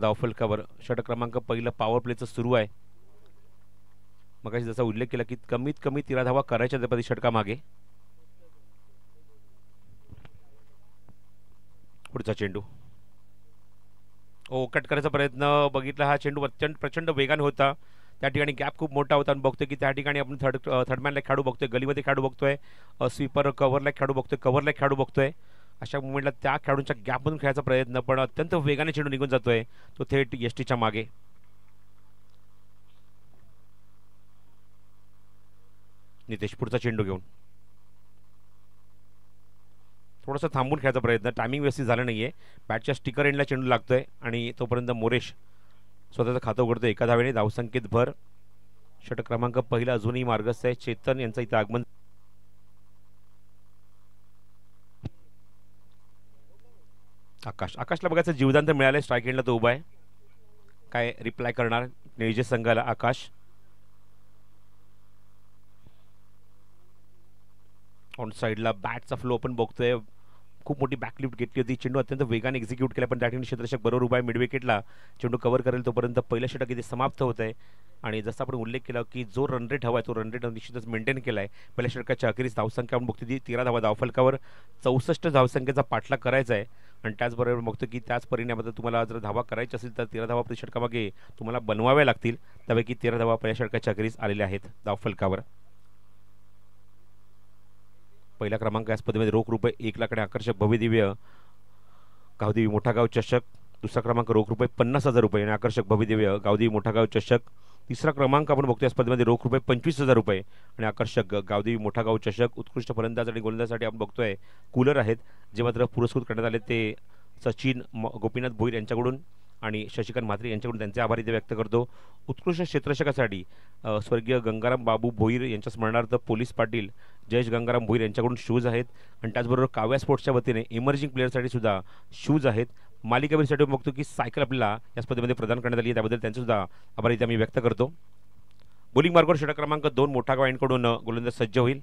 धावफलकावर. षटक क्रमांक पहिलं पॉवर प्लेचं सुरू आहे. मगाशी जसा उल्लेख केला की कमीत कमी 13 धावा करायच्या प्रति षटका मागे. पुढचा चेंडू कट करायचा प्रयत्न बघितला. हा चेंडू अत्यंत प्रचंड वेगाने होता, त्या ठिकाणी गॅप खूप मोठा होता. आणि बघतोय की त्या ठिकाणी आपण थर्डमॅनला खेळाडू बघतोय, गलीमध्ये खेळाडू बघतोय, स्वीपर कव्हरला खेळाडू बघतोय, कव्हरला खेळाडू बघतोय. अशा मुवमेंटला त्या खेळाडूंच्या गॅपमधून खेळायचा प्रयत्न, पण अत्यंत वेगाने चेंडू निघून जातोय तो थेट यष्टीच्या मागे. नितेश पुढचा चेंडू घेऊन थोडासा थांबून खेळायचा प्रयत्न, टायमिंग व्यवस्थित झालं नाहीये. बॅटच्या स्टिकर एंडला चेंडू लागतोय आणि तोपर्यंत मोरेश स्वतःचं खातं उघडतोय 1 धावेने. धावसंख्येत भर. षटक क्रमांक पहिला अजूनही मार्गस्थ आहे. चेतन यांचं इथं आगमन. आकाशला बघायचं जीवदान तर मिळालंय. स्ट्राईक एंडला तो उभा आहे. काय रिप्लाय करणार नियोजक संघाला आकाश. ऑन साईडला बॅटचा फ्लो आपण बघतोय, खूप मोठी बॅकलिफ्ट घेतली होती. चेंडू अत्यंत वेगाने एक्झिक्यूट केला, पण त्या ठिकाणी क्षेत्ररक्षक बरोबर उभा आहे. मिड विकेटला चेंडू कव्हर करेल तोपर्यंत पहिलं षटक इथे समाप्त होत आहे. आणि जसं आपण उल्लेख केला की जो रन रेट हवा आहे तो रन रेट निश्चितच मेंटेन केला आहे. पहिल्या षटकाच्या अखेरीस धावसंख्या आपण बघतो ती 13 धावा धावफलकावर. 64 धावसंख्येचा पाठलाग करायचा आहे. आणि त्याचबरोबर बघतो की त्याच परिणामात तुम्हाला जर धावा करायची असेल तर 13 धावा प्रति षटकामागे तुम्हाला बनवाव्या लागतील. त्यापैकी 13 धावा पहिल्या षटकाच्या अखेरीस आलेल्या आहेत धावफलकावर. पहिला क्रमांक या स्पर्धेमध्ये रोख रुपये 1 लाख आणि आकर्षक भव्यदिव्य गावदेवी मोठा गाव चषक. दुसरा क्रमांक रोख रुपये 50,000 रुपये आणि आकर्षक भव्यदिव्य गावदेवी मोठा गाव चषक. तिसरा क्रमांक आपण बघतो या स्पर्धेमध्ये रोख रुपये 25,000 रुपये आणि आकर्षक गावदेवी मोठा गाव चषक. उत्कृष्ट फलंदाज आणि गोलंदाजसाठी आपण बघतोय कूलर आहेत, जे मात्र पुरस्कृत करण्यात आले ते सचिन गोपीनाथ भोईर यांच्याकडून आणि शशिकांत म्हात्रे यांच्याकडून त्यांचे आभार इथे व्यक्त करतो. उत्कृष्ट क्षेत्ररक्षकासाठी स्वर्गीय गंगाराम बाबू भोईर यांच्या स्मरणार्थ पोलीस पाटील जयेश गंगाराम भोईर यांच्याकडून शूज आहेत आणि त्याचबरोबर काव्या स्पोर्ट्सच्या वतीने इमर्जिंग प्लेअरसाठी सुद्धा शूज आहेत. मालिकावीरसाठी बघतो की सायकल आपल्याला या स्पर्धेमध्ये प्रदान करण्यात आली आहे, त्याबद्दल त्यांचे सुद्धा आभार इथे आम्ही व्यक्त करतो. बोलिंग मार्गावर षटक क्रमांक 2 मोठा गाव यांकडून गोलंदाज सज्ज होईल.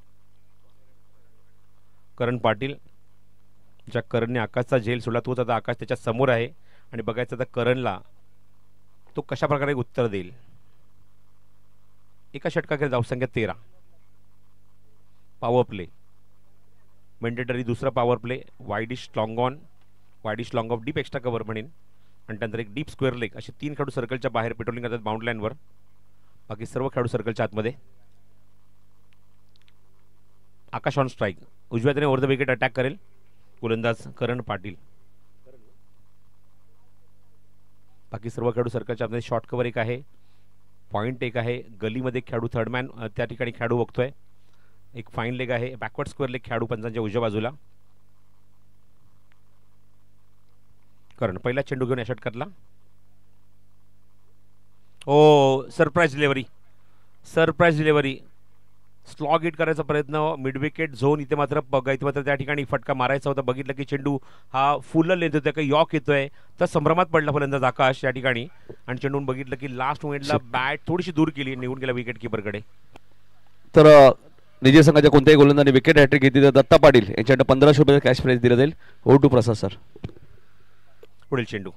करण पाटील, ज्या करणने आकाशचा झेल सोडला तोच आता आकाश त्याच्या समोर आहे आणि बघायचं आता करणला तो कशा प्रकारे उत्तर देईल. एका षटकाखेर धावसंख्या 13. पॉवर प्ले मेंडेटरी दुसरा power play. Widish long on, widish long of, deep extra cover म्हणेन आणि त्यानंतर एक डीप स्क्वेअर लेग असे 3 खेळाडू सर्कलच्या बाहेर पेट्रोलिंग करतात बाउंड लाईनवर. बाकी सर्व खेळाडू सर्कलच्या आतमध्ये. आकाश ऑन स्ट्राईक, उजव्या हाताने ओव्हर द विकेट अटॅक करेल गोलंदाज करण पाटील. बाकी सर्व खेळाडू सर्कलच्या आतमध्ये. शॉर्ट कव्हर एक आहे, पॉईंट एक आहे, गलीमध्ये खेळाडू थर्ड मॅन त्या ठिकाणी खेळाडू बघतोय. एक फाईन लेग आहे, बॅकवर्ड स्क्वेअर लेग खेळाडू पंचांच्या उजव्या बाजूला. करण पहिला चेंडू घेऊन या षटकातला. Oh surprise delivery, surprise delivery. Slog hit करायचा प्रयत्न मिड विकेट झोन इथे मात्र त्या ठिकाणी फटका मारायचा होता. बघितलं की चेंडू हा फुल लेंथ होतोय, काही यॉक येतोय, तर संभ्रमात पडला फलंदाज आकाश या ठिकाणी आणि चेंडून बघितलं की लास्ट मोमेंटला बॅट थोडीशी दूर केली, निघून गेला विकेट किपरकडे. तर निजी संघाच्या कोणत्याही गोलंदाजाने विकेट हॅट्रिक घेतली तर दत्ता पाटील यांच्याकडे 1500 रुपये कॅश प्राइज दिलं जाईल. Over to Prasad sir. पुढील चेंडू,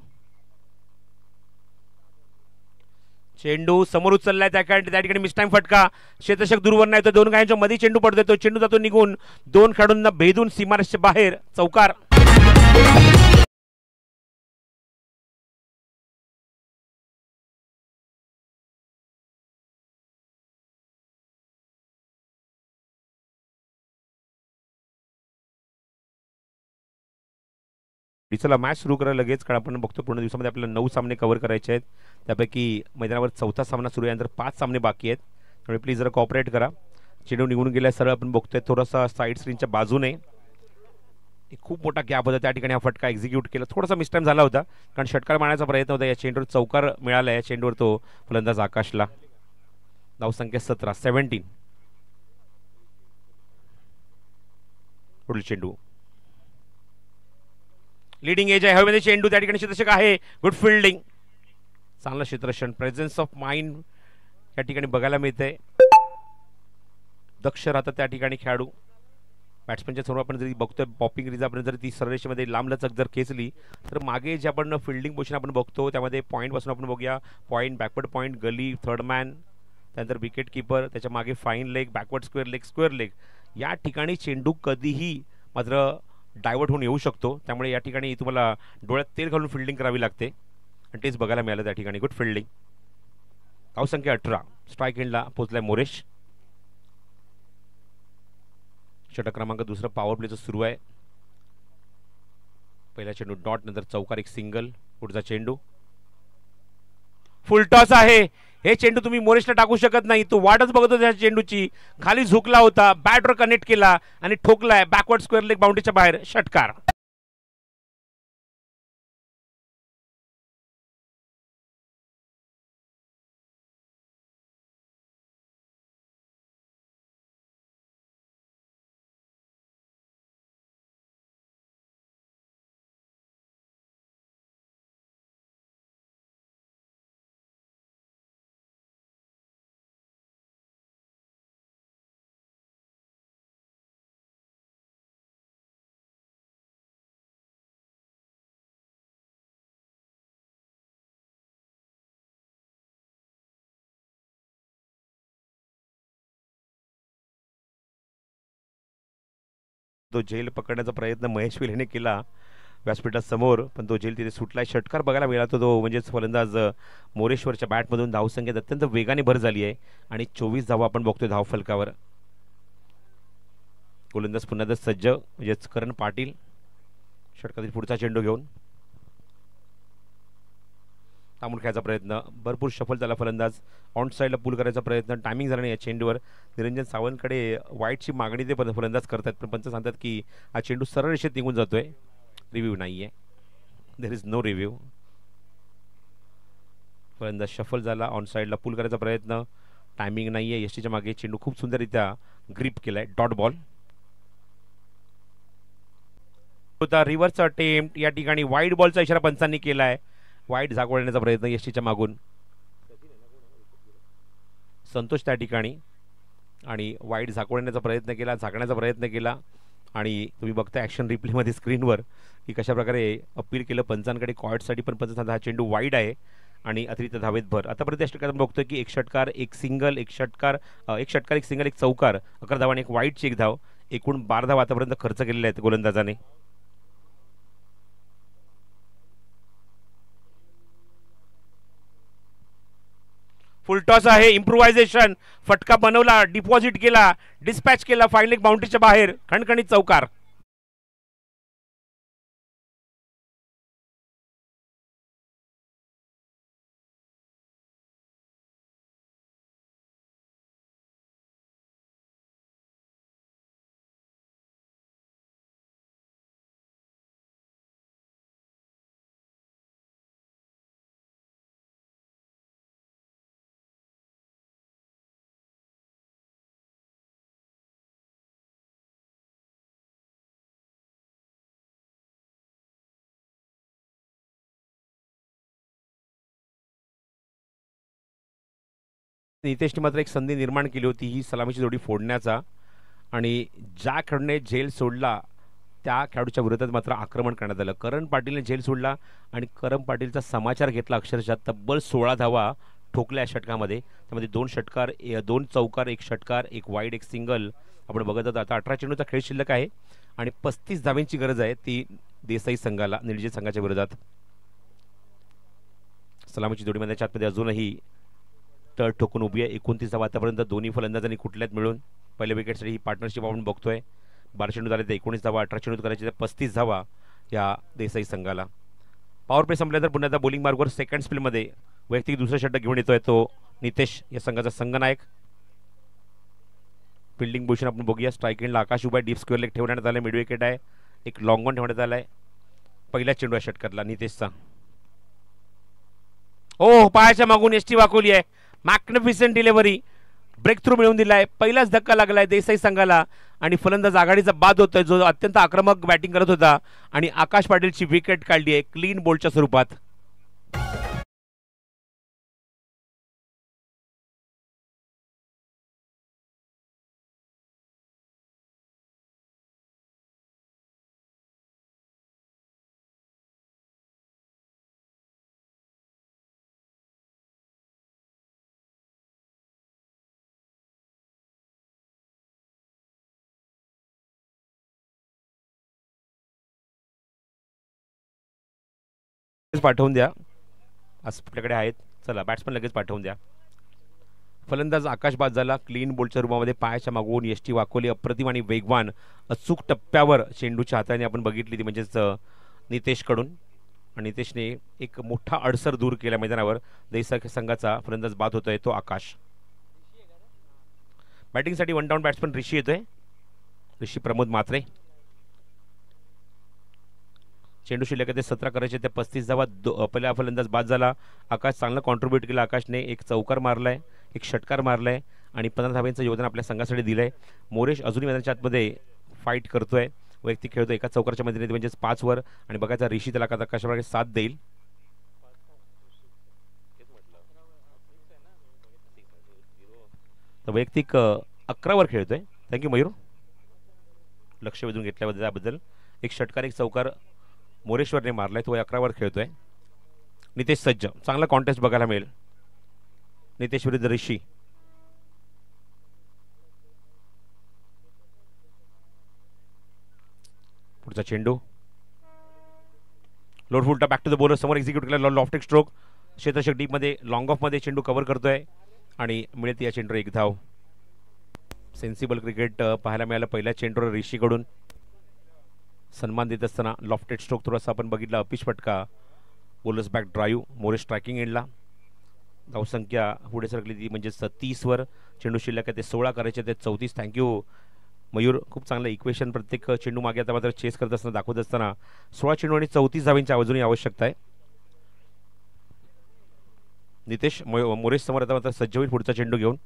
चेंडू समोर उचललाय त्या ठिकाणी मिस टाइम फटका. क्षेत्ररक्षक दूरवर नाही तर 2 गायांच्या मध्ये चेंडू पडतोय, तो चेंडू जातो निघून 2 खेळाडूंना भेदून सीमारेषेच्या बाहेर. चौकार. चला मॅच सुरू करा लगेच, कारण आपण बघतो पूर्ण दिवसामध्ये आपल्याला 9 सामने कव्हर करायचे आहेत. त्यापैकी मैदानावर 4था सामना सुरू आहे, नंतर 5 सामने बाकी आहेत. त्यामुळे प्लीज जरा कॉपरेट करा. चेंडू निघून गेला सरळ आपण बघतोय थोडासा साईड स्क्रीनच्या बाजूने. एक खूप मोठा गॅप होता त्या ठिकाणी, हा फटका एक्झिक्यूट केला. थोडासा मिसटाईम झाला होता कारण षटकार मारण्याचा प्रयत्न होता. या चेंडूवर चौकार मिळाला, या चेंडूवर तो फलंदाज आकाशला. धावसंख्या 17. पुढील चेंडू लीडिंग एज आहे, हवेमध्ये चेंडू त्या ठिकाणी क्षेत्ररक्षक आहे. गुड फिल्डिंग, चांगलं क्षेत्ररक्षण, प्रेझेन्स ऑफ माइंड या ठिकाणी बघायला मिळतंय. दक्ष राहतात त्या ठिकाणी खेळाडू. बॅट्समॅनच्या समोर आपण जरी बघतोय पॉपिंग रिज आपण जर ती सररेषेमध्ये लांबलचक जर खेचली तर मागे जे आपण फिल्डिंग पोझिशन आपण बघतो त्यामध्ये पॉईंट पासून आपण बघूया. पॉईंट, बॅकवर्ड पॉईंट, गली, थर्ड मॅन, त्यानंतर विकेट किपर, त्याच्या मागे fine leg, backward square leg, square leg. या ठिकाणी चेंडू कधीही मात्र डायव्हर्ट होऊन येऊ शकतो. त्यामुळे या ठिकाणी तुम्हाला डोळ्यात तेल घालून फिल्डिंग करावी लागते आणि तेच बघायला मिळालं त्या ठिकाणी. Good fielding. धावसंख्या 18. स्ट्राईक एंडला पोहोचलाय मोरेश. षटक क्रमांक 2 पॉवर प्लेचं सुरू आहे. पहिला चेंडू डॉट, नंतर चौकार, एक सिंगल. पुढचा चेंडू फुल टॉस आहे. हे चेंडू तुम्ही मोरेशला टाकू शकत नाही, तो वाटच बघत होता चेंडूची. खाली झुकला होता, बॅटवर कनेक्ट केला आणि ठोकलाय. बॅकवर्ड स्क्वेअर लेग बाउंड्रीच्या बाहेर. षटकार. तो झेल पकडण्याचा प्रयत्न महेश विलेने केला व्यासपीठासमोर, पण तो झेल तिथे सुटलाय. षटकार बघायला मिळाला तो म्हणजेच फलंदाज मोरेश्वरच्या बॅटमधून. धावसंख्येत अत्यंत वेगाने भर झाली आहे आणि 24 धावा आपण बघतोय धावफलकावर. गोलंदाज पुन्हा एकदा सज्ज म्हणजेच करण पाटील षटकातील पुढचा चेंडू घेऊन थांबून खेळायचा प्रयत्न, भरपूर शफल झाला फलंदाज, ऑन साईडला पूल करायचा प्रयत्न, टायमिंग झाला नाही या चेंडूवर. निरंजन सावंतकडे वाईटची मागणी ते फलंदाज करतात, पण पंच सांगतात की हा चेंडू सरळ रेषेत निघून जातोय. रिव्ह्यू नाही आहे, देर इज नो रिव्ह्यू. फलंदाज शफल झाला, ऑन साईडला पूल करायचा प्रयत्न, टायमिंग नाही आहे. यष्टीच्या मागे चेंडू खूप सुंदररित्या ग्रिप केलाय, डॉट बॉल होता. रिव्हर्स अटेम्प्ट, या ठिकाणी वाईड बॉलचा इशारा पंचांनी केलाय. वाईट झाकवण्याचा प्रयत्न यष्टीच्या मागून संतोष त्या ठिकाणी, आणि वाईट झाकवण्याचा प्रयत्न केला, झाकण्याचा प्रयत्न केला. आणि तुम्ही बघता ॲक्शन रिप्लेमध्ये स्क्रीनवर की कशा प्रकारे अपील केलं पंचांकडे कॉर्डसाठी, पण पंच सांगता हा चेंडू वाईड आहे आणि अतिरिक्त धावेत भर. आतापर्यंत या षटकात बघतोय की एक षटकार एक सिंगल, एक षटकार एक सिंगल, एक चौकार, 11 धावा आणि एक वाईटची एक धाव, एकूण 12 धावा आतापर्यंत खर्च केलेले आहेत गोलंदाजाने. फुलटॉस आहे, इम्प्रुव्हायझेशन, फटका बनवला, डिपॉझिट केला, डिस्पॅच केला, फायनल एक बाउंड्रीच्या बाहेर, खणखणीत चौकार. नितेशने मात्र एक संधी निर्माण केली होती ही सलामीची जोडी फोडण्याचा, आणि ज्या खेळाडूने झेल सोडला त्या खेळाडूच्या विरोधात मात्र आक्रमण करण्यात आलं. करण पाटीलने झेल सोडला आणि करण पाटीलचा समाचार घेतला. अक्षरशः तब्बल 16 धावा ठोकल्या या षटकामध्ये. त्यामध्ये 2 षटकार, 2 चौकार, 1 षटकार, 1 वाईड, 1 सिंगल आपण बघत होतो. आता 18 चेंडूचा खेळ शिल्लक आहे आणि 35 धाव्यांची गरज आहे ती देसाई संघाला, निळजे संघाच्या विरोधात. सलामीची जोडी मध्ये आतमध्ये अजूनही तळ ठोकून उभी आहे. 29 धावा आतापर्यंत दोन्ही फलंदाजांनी कुठल्यात मिळून पहिल्या विकेटसाठी ही पार्टनरशिप आपण बघतोय. 12 चेंडू झाले तर 19 धावा, 18 चेंडू करायचे तर 35 धावा या देसाई संघाला. पॉवर प्ले संपल्यानंतर पुन्हा एकदा बॉलिंग मार्गवर सेकंड स्पेलमध्ये वैयक्तिक दुसरा षटक घेऊन येतोय तो नितेश, या संघाचा संघनायक. फिल्डिंग पोझिशन आपण बघूया. स्ट्राईक एंडला आकाश उभा आहे, डीप स्क्वेअर लेग ठेवण्यात आलाय, मिड विकेट आहे, एक लॉंग ऑन ठेवण्यात आलाय. पहिला चेंडू आहे षटकातला नितेशचा. ओ पायाच्या मागून एसटी वाकवली आहे, मॅग्निफिसंट डिलिव्हरी, ब्रेक थ्रू मिळवून दिलाय. पहिलाच धक्का लागलाय देसाई संघाला आणि फलंदाज आघाडीचा बाद होतोय जो अत्यंत आक्रमक बॅटिंग करत होता, आणि आकाश पाटीलची विकेट काढली आहे क्लीन बोल्डच्या स्वरूपात. पाठवून द्या, असं आपल्याकडे आहेत. चला बॅट्समन लगेच पाठवून द्या. फलंदाज आकाश बाद झाला क्लीन बोल्डच्या रूपामध्ये, पायाच्या मागून यष्टी वाकवली, अप्रतिम आणि वेगवान अचूक टप्प्यावर चेंडूच्या हाताने आपण बघितली ती म्हणजेच नितेशकडून, आणि नितेशने एक मोठा अडसर दूर केला मैदानावर. देसाई संघाचा फलंदाज बाद होतोय तो आकाश. बॅटिंगसाठी 1 डाऊन बॅट्समन ऋषी येतोय, ऋषी प्रमोद मात्रे. चेंडू शिल्लक ते 17 करायचे ते 35 धावा. पहिला फलंदाज बाद झाला. आकाश चांगला कॉन्ट्रीब्यूट केला. आकाशने एक चौकार मारलाय, एक षटकार मारलाय आणि 15 धाव्यांचं योगदान आपल्या संघासाठी दिलंय. मोरेश अजूनही मैदानाच्या आतमध्ये फाईट करतोय, वैयक्तिक खेळतोय एका चौकारच्या मध्ये म्हणजेच 5 वर, आणि बघायचा ऋषी त्याला कशाप्रकारे साथ देईल. तर वैयक्तिक 11 वर खेळतोय. थँक्यू मयूर, लक्ष वेधून घेतल्याबद्दल त्याबद्दल. एक षटकार एक चौकार मोरेश्वरने मारलाय, तो 11 वर खेळतोय. नितेश सज्ज, चांगला कॉन्टेस्ट बघायला मिळेल. नितेश विरुद्ध ऋषी. पुढचा चेंडू लोड full toss back to the bowler, समोर एक्झिक्यूट केला लॉफ्टिक स्ट्रोक, क्षेत्ररक्षक डीप मध्ये लॉंग ऑफ मध्ये चेंडू कव्हर करतोय आणि मिळते या चेंडूवर एक धाव. सेन्सिबल क्रिकेट पाहायला मिळालं. पहिल्या चेंडूवर ऋषीकडून सन्मान देत असताना लॉफ्टेड स्ट्रोक थोडासा आपण बघितला. अपिश फटका, बोलर्स बॅक ड्राईव्ह, मोरेश स्ट्रायकिंग एंडला. धावसंख्या पुढे सरकली ती म्हणजे 30वर. चेंडू शिल्लक आहे ते 16 करायचे ते 34. थँक्यू मयूर, खूप चांगलं इक्वेशन प्रत्येक चेंडू मागे आता मात्र चेस करत असताना दाखवत असताना 16 चेंडू आणि 34 धावांची अजूनही आवश्यकता आहे. नितेश मोरेश समोर आता मात्र सज्ज होईल पुढचा चेंडू घेऊन.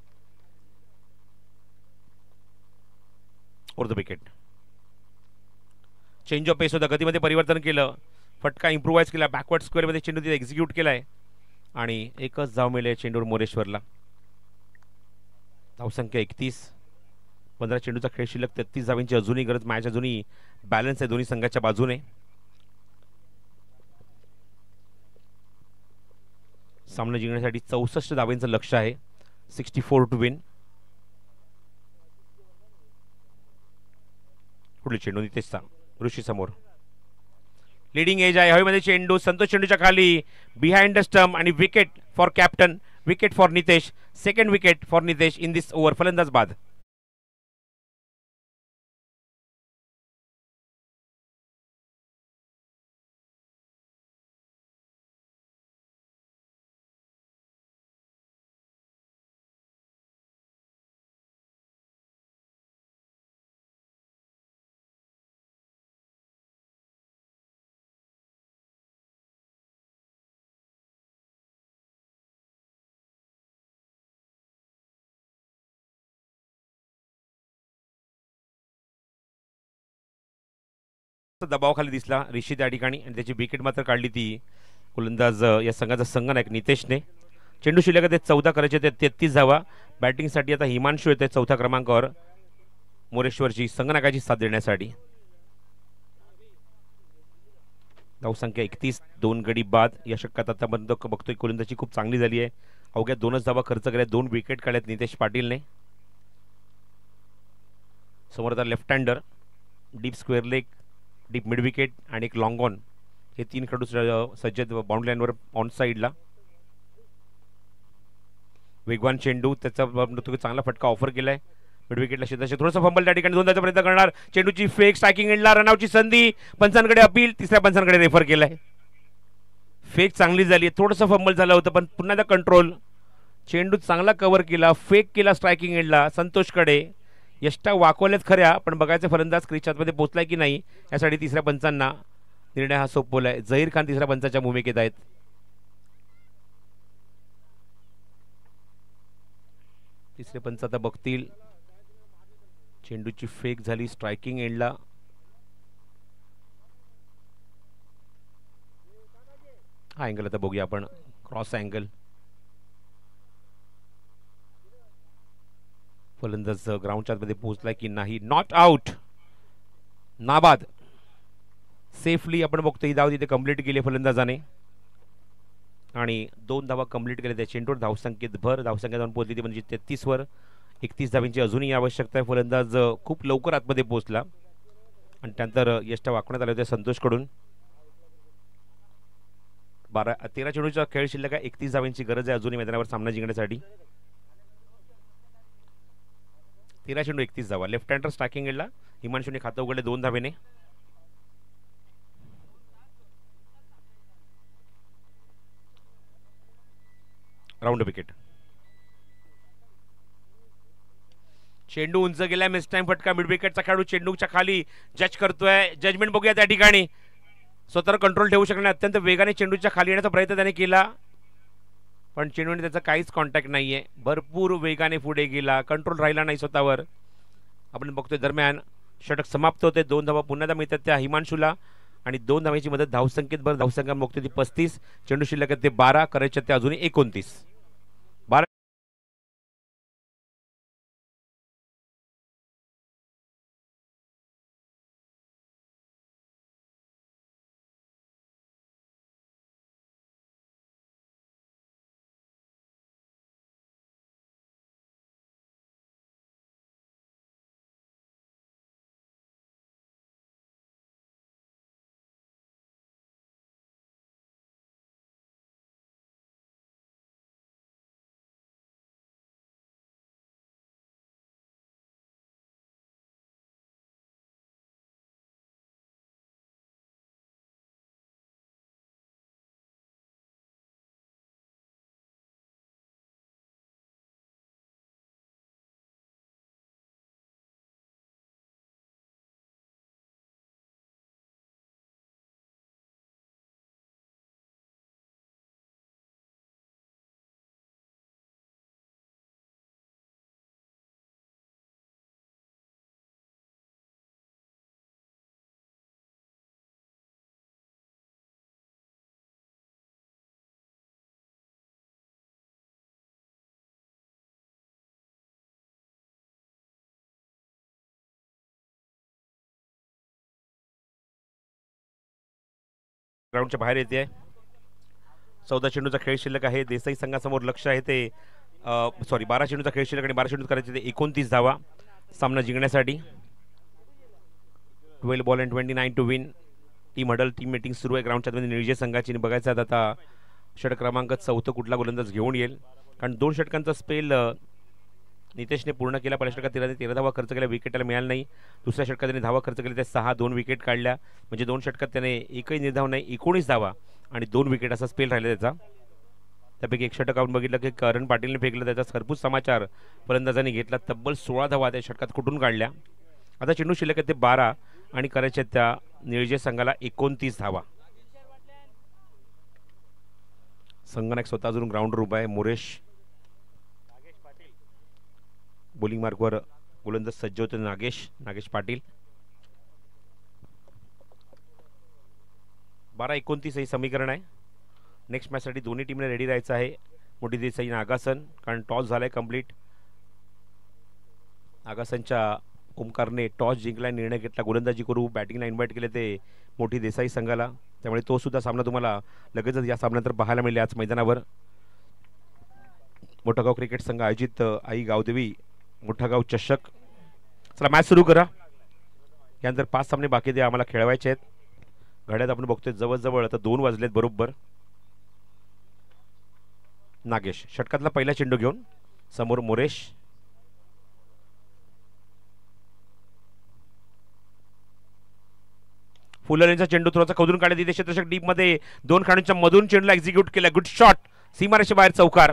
Over the wicket. Change of pace होता, गतीमध्ये परिवर्तन केलं, फटका इम्प्रुव्हाइज केला, बॅकवर्ड स्क्वेअरमध्ये चेंडू तिथे एक्झिक्यूट केलाय आणि एकच धाव मिळेल चेंडूवर मोरेश्वरला. धावसंख्या 31. 15 चेंडूचा खेळ शिल्लक, 33 धावांची अजूनही गरज. मॅच अजूनही बॅलन्स आहे दोन्ही संघाच्या बाजूने. सामना जिंकण्यासाठी 64 धावांचं लक्ष आहे. 64 टू विन. पुढील चेंडू नितेशचा ऋषी समोर. लीडिंग एज आहे हवेमध्ये चेंडू, संतोष चेंडूच्या खाली, बिहाइंड द स्टंप आणि wicket for captain, wicket for Nitesh. Second wicket for Nitesh in this over. फलंदाज बाद. दबावाखाली दिसला ऋषी त्या ठिकाणी आणि त्याची विकेट मात्र काढली ती गोलंदाज या संघाचा संघनायक नितेशने. चेंडू शिल्लक ते 14 करायचे ते 33 धावा. बॅटिंगसाठी आता हिमांशू येते 4थ्या क्रमांकावर मोरेश्वरची संघनायकाची साथ देण्यासाठी. धावसंख्या 31. 2 गडी बाद. या षटकात आतापर्यंत बघतोय गोलंदाजी खूप चांगली झाली आहे. अवघ्या 2च धावा खर्च केल्या, 2 विकेट काढल्यात नितेश पाटीलने. समोर आता left हँडर, deep square leg, deep mid wicket आणि एक लॉंग ऑन, हे 3 खेळाडू सज्ज बाउंड्री लाईनवर ऑन साईडला. वेगवान चेंडू, त्याचा चांगला फटका ऑफर केलाय मिड विकेटला. शेताशी थोडंसं फंबल त्या ठिकाणी दोन प्रयत्न करणार. चेंडूची फेक, स्ट्रायकिंग एंडला, रनआउटची संधी. पंचांकडे अपील, तिसऱ्या पंचांकडे रेफर केलाय. फेक चांगली झाली, थोडंसं फंबल झालं होतं पण पुन्हा कंट्रोल. चेंडू चांगला कव्हर केला, फेक केला स्ट्रायकिंग एंडला संतोषकडे. यष्टा वाकवल्यात खऱ्या, पण बघायचं फलंदाज क्रिचातमध्ये पोहोचलाय की नाही यासाठी तिसऱ्या पंचांना निर्णय हा सोपवलाय. झहीर खान तिसऱ्या पंचाच्या भूमिकेत आहेत. तिसरे पंच आता बघतील. चेंडूची फेक झाली स्ट्रायकिंग एंडला. हा अँगल आता बघूया आपण, क्रॉस अँगल. फलंदाज ग्राउंडच्या आतमध्ये पोहोचलाय की नाही. नॉट आउट, नाबाद. सेफली आपण बघतो ही धाव तिथे कंप्लीट केली फलंदाजाने आणि 2 धावा कंप्लीट केल्या त्या चेंडूवर. धावसंख्येत भर, धावसंख्या जाऊन पोहोचली ती म्हणजे 33वर. 31 धावांची अजूनही आवश्यकता आहे. फलंदाज खूप लवकर आतमध्ये पोहोचला आणि त्यानंतर यष्टा वाकवण्यात आले होते संतोषकडून. 13 चेंडूचा खेळ शिल्लक आहे. 31 धावांची गरज आहे अजूनही मैदानावर सामना जिंकण्यासाठी. 13 चेंडू 31 धावा. लेफ्ट हँडर स्ट्रायकिंग एंडला हिमांशूने खातं उघडले 2 धावेने. Round wicket. चेंडू उंच गेलाय, मिस टाइम फटका. मिड विकेटचा खेळाडू चेंडूच्या खाली जज करतोय. जजमेंट बघूया त्या ठिकाणी. स्वतःवर कंट्रोल ठेवू शकणार, अत्यंत वेगाने चेंडूच्या खाली येण्याचा प्रयत्न त्याने केला पण चेंडूने त्याचा काहीच कॉन्टॅक्ट नाहीये. भरपूर वेगाने पुढे गेला, कंट्रोल राहिला नाही स्वतःवर. आपण बघतोय दरम्यान षटक समाप्त होते. 2 धावा पुन्हा मिळतात त्या हिमांशूला आणि 2 धावांची मदत. धावसंख्येत भर, धावसंख्या बघतोय ती 35. चेंडू शिल्लक ते 12 करायचे ते अजूनही 29. ग्राउंडच्या बाहेर येते. 14 चेंडूचा खेळ शिल्लक आहे. देसाई संघासमोर लक्ष आहे ते 12 चेंडूचा खेळ शिल्लक आणि 12 चेंडू करायचे ते 29 धावा सामना जिंकण्यासाठी. 12 ball and 29 to win. Team huddle team meeting सुरू आहे ग्राउंडच्या मध्ये निर्जय संघाची. बघायचं आता षटक क्रमांक 4 कुठला गोलंदाज घेऊन येईल, कारण 2 षटकांचा स्पेल नितेशने पूर्ण केला. पहिल्या षटकात 13 धावा खर्च केल्या, विकेटाला मिळाला नाही. दुसऱ्या षटकात त्याने धावा खर्च केल्या, त्या 6 2 विकेट काढल्या. म्हणजे 2 षटकात त्याने एकही निर्धाव नाही, 19 धावा आणि 2 विकेट असा स्पेल राहिला त्याचा. त्यापैकी एक षटक आपण बघितलं की करण पाटीलने फेकलं, त्याचा खरपूस समाचार फलंदाजांनी घेतला. तब्बल 16 धावा त्या षटकात कुठून काढल्या. आता चेंडू शिल्लक आहे ते 12 आणि करायचे त्या निळजे संघाला 29 धावा. संगनायक स्वतः अजून ग्राउंडवर उभा आहे. मोरेश बॉलिंग मार्कवर गोलंदाज सज्ज होते. नागेश पाटील. 12-29 हे समीकरण आहे. नेक्स्ट मॅचसाठी दोन्ही टीमने रेडी राहायचं आहे. मोठी देसाई आणि आगासन, कारण टॉस झालाय कंप्लीट. आगासनच्या ओमकारने टॉस जिंकला, निर्णय घेतला गोलंदाजी करू. बॅटिंगला इन्व्हाइट केले ते मोठी देसाई संघाला, त्यामुळे तो सुद्धा सामना तुम्हाला लगेचच या सामन्यानंतर पाहायला मिळेल आज मैदानावर. मोठागाव क्रिकेट संघ आयोजित आई गावदेवी मोठागाव चषक. चला मॅच सुरू करा. यानंतर 5 सामने बाकी ते आम्हाला खेळवायचे आहेत. घड्यात आपण बघतोय जवळजवळ आता 2 वाजलेत बरोबर. नागेश षटकातला पहिला चेंडू घेऊन समोर मोरेश. फुलरेंचा चेंडू थोडासा खोदून काढला तिथे क्षेत्ररक्षक डीप मध्ये 2 खेळाडूंच्या मधून चेंडूला एक्झिक्यूट केला. गुड शॉट, सीमारेषे बाहेर चौकार.